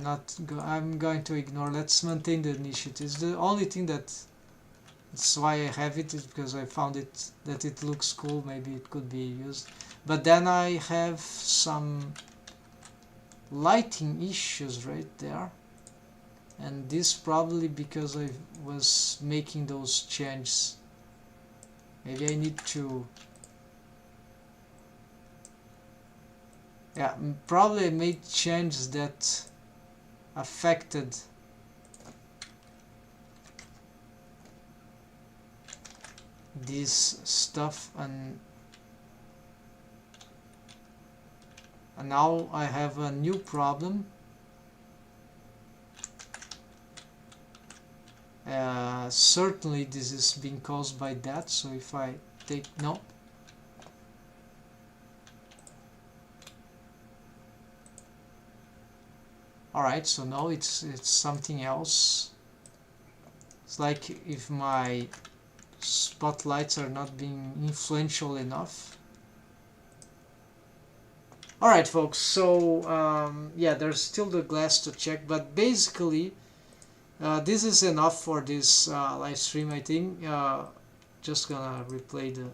I'm going to ignore. Let's maintain the initiative. It's the only thing that's why I have it, is because I found it that it looks cool. Maybe it could be used, but then I have some lighting issues right there, and this probably because I was making those changes. Maybe I need to, yeah, probably I made changes that affected this stuff, and now I have a new problem. Certainly this is being caused by that, so if I take no, alright, so no, it's something else. It's like if my spotlights are not being influential enough. Alright folks, so yeah, there's still the glass to check, but basically this is enough for this live stream, I think. Just gonna replay the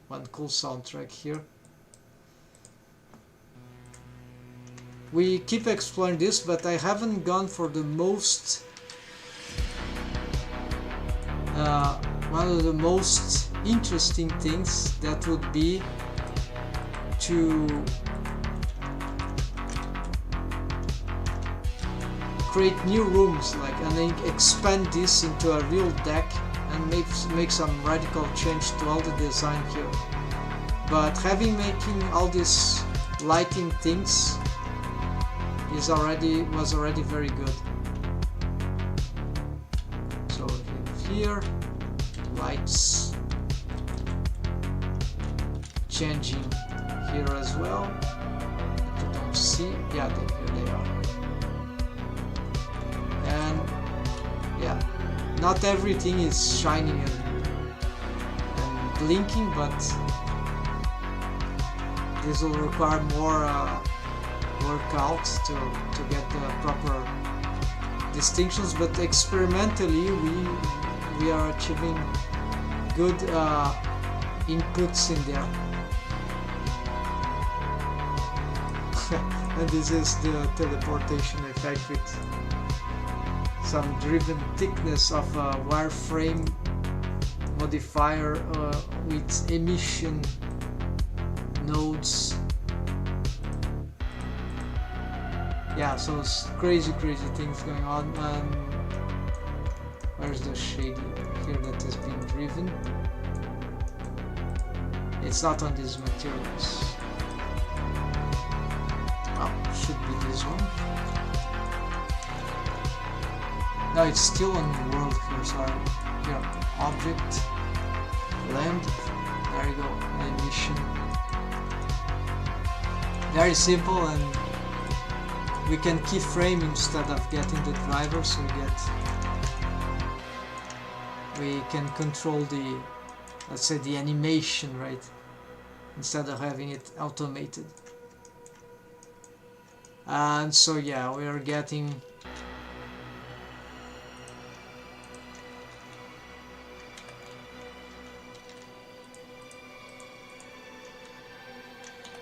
one cool soundtrack here. We keep exploring this, but I haven't gone for the most one of the most interesting things, that would be to create new rooms, like, and then expand this into a real deck and make some radical change to all the design here. But making all these lighting things was already very good. So here, lights, changing here as well. You don't see, yeah, here they are. And yeah, not everything is shining and blinking, but this will require more workout to get the proper distinctions, but experimentally we are achieving good inputs in there. And this is the teleportation effect with some driven thickness of a wireframe modifier with emission nodes. Yeah, so it's crazy things going on. And where's the shade here that is being driven? It's not on these materials. Oh, should be this one. No, it's still on the world here, sorry. Here, object, land, there you go, emission. Very simple, and we can keyframe instead of getting the driver, so we can control the, let's say, the animation, right? Instead of having it automated. And so yeah, we are getting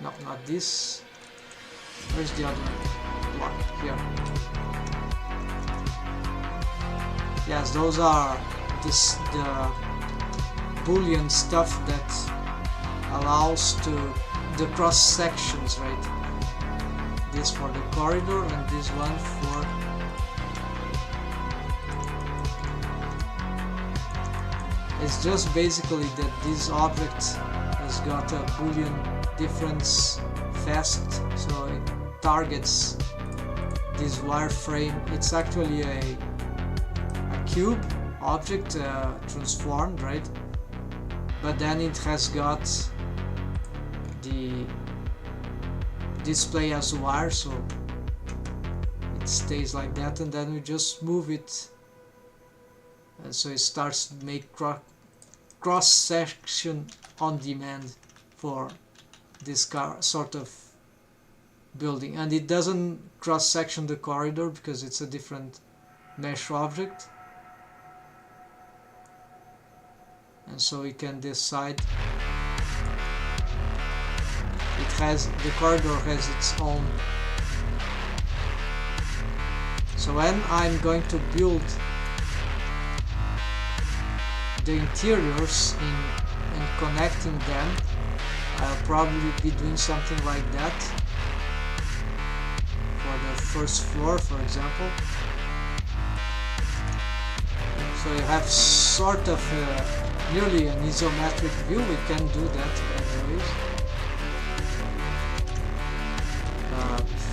no, not this. Where's the other block? Here. Yes, those are the Boolean stuff that allows to the cross sections, right? This for the corridor and this one for it's just basically that this object has got a Boolean difference fast, so it targets this wireframe. It's actually a cube object transformed, right? But then it has got the display as wire, so it stays like that, and then we just move it, and so it starts to make cross section on demand for this sort of building. And it doesn't cross section the corridor because it's a different mesh object, and so we can decide. The corridor has its own. So when I'm going to build the interiors and connecting them, I'll probably be doing something like that for the first floor, for example. So you have sort of nearly an isometric view. We can do that anyways.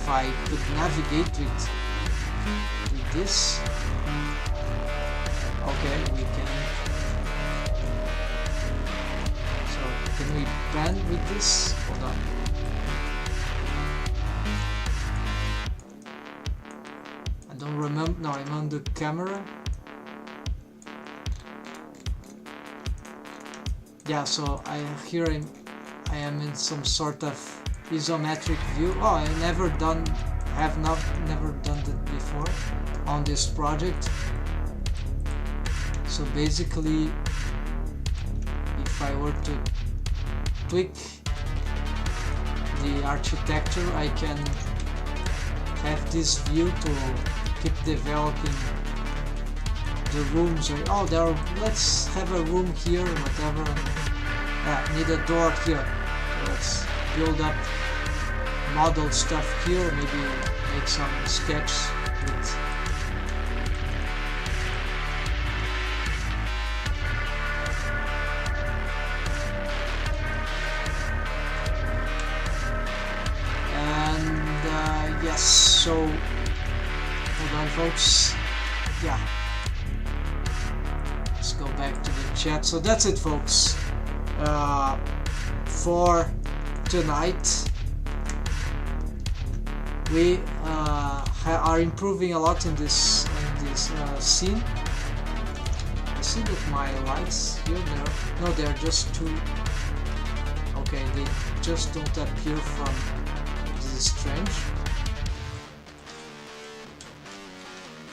If I could navigate with this, okay, we can. So can we bend with this? Hold on. I don't remember. No, I'm on the camera. Yeah, so I am in some sort of isometric view. Oh, I never done that before on this project. So basically, if I were to tweak the architecture, I can have this view to keep developing the rooms. Oh, let's have a room here, whatever. Need a door here. Let's build up model stuff here, maybe make some sketch with and yes, so hold on folks, yeah, let's go back to the chat. So that's it folks. for tonight. We are improving a lot in this scene. I see that my lights here, they're just too... Okay, they just don't appear from... This is strange.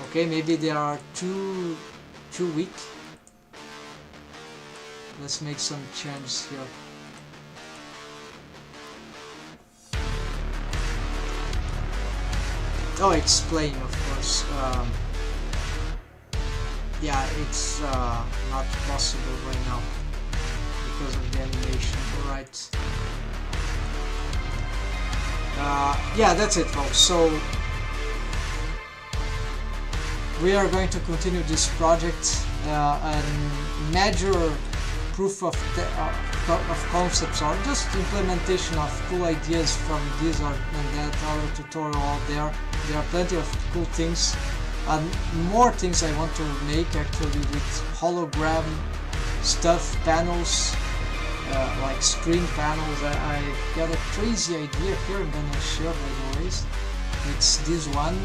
Okay, maybe they are too weak. Let's make some changes here. Oh, it's playing, of course. Yeah, it's not possible right now because of the animation. Alright. Yeah, that's it, folks. So we are going to continue this project. A major proof of concepts or just implementation of cool ideas from this or that other tutorial out there. There are plenty of cool things and more things I want to make actually with hologram stuff, panels, like screen panels. I got a crazy idea here I'm gonna share by the ways. It's this one.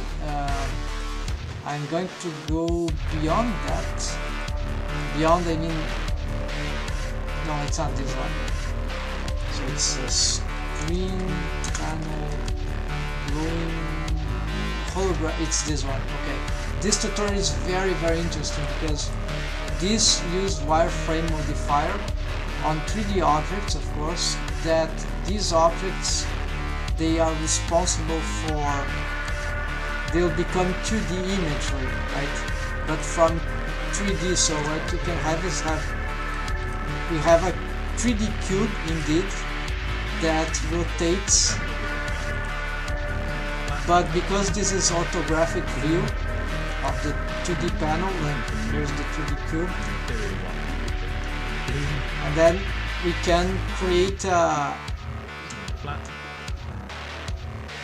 I'm going to go beyond that. Beyond, I mean, no, it's not this one. So it's a screen panel glowing hologram. It's this one. Okay. This tutorial is very interesting because this used wireframe modifier on 3D objects, of course. That these objects, they are responsible for, they'll become 2D imagery, right? But from 3D, so what you can have is we have a 3D cube indeed that rotates, but because this is orthographic view of the 2D panel, like here's the 3D cube, and then we can create a flat.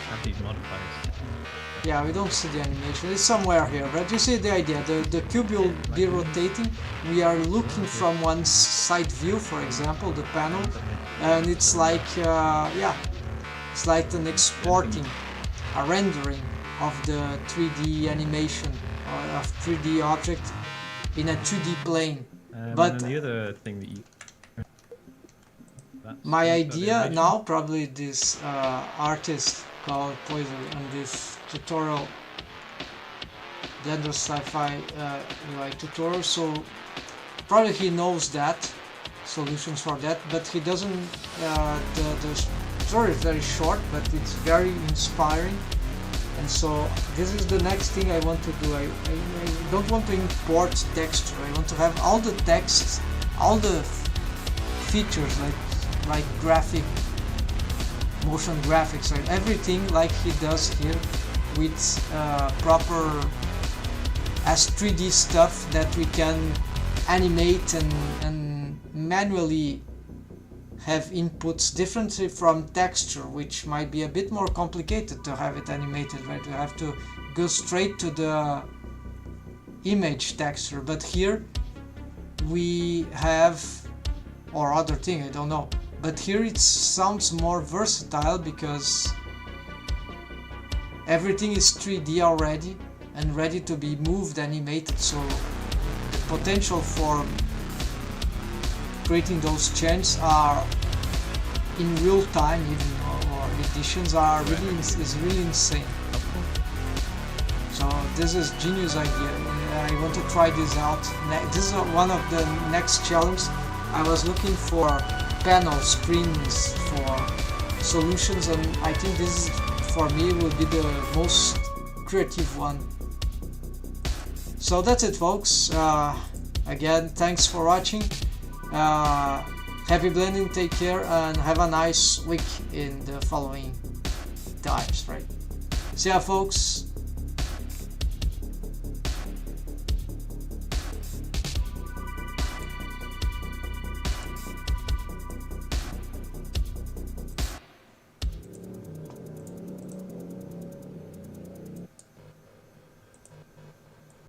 Have these modifiers. Yeah, we don't see the animation, it's somewhere here, but you see the idea. The cube will be rotating. We are looking from one side view, for example, the panel, and it's like, yeah, it's like an exporting, a rendering of the 3D animation of 3D object in a 2D plane. But the other thing that you... my idea now, probably this artist called Poison on this tutorial, the other sci-fi UI tutorial, so probably he knows that, solutions for that, but he doesn't, the tutorial is very short, but it's very inspiring, and so this is the next thing I want to do. I don't want to import texture, I want to have all the text, all the features like graphic, motion graphics, right? Everything like he does here with proper as 3D stuff that we can animate and manually have inputs differently from texture, which might be a bit more complicated to have it animated, right? We have to go straight to the image texture, but here we have, or other thing, I don't know. But here it sounds more versatile because everything is 3D already and ready to be moved, animated, so the potential for creating those changes are in real time even, or editions are really is really insane. So this is genius idea. I want to try this out. This is one of the next challenges. I was looking for panel screens for solutions, and I think this is, for me, will be the most creative one. So that's it, folks. Again, thanks for watching. Happy blending, take care, and have a nice week in the following times, right? See ya, folks.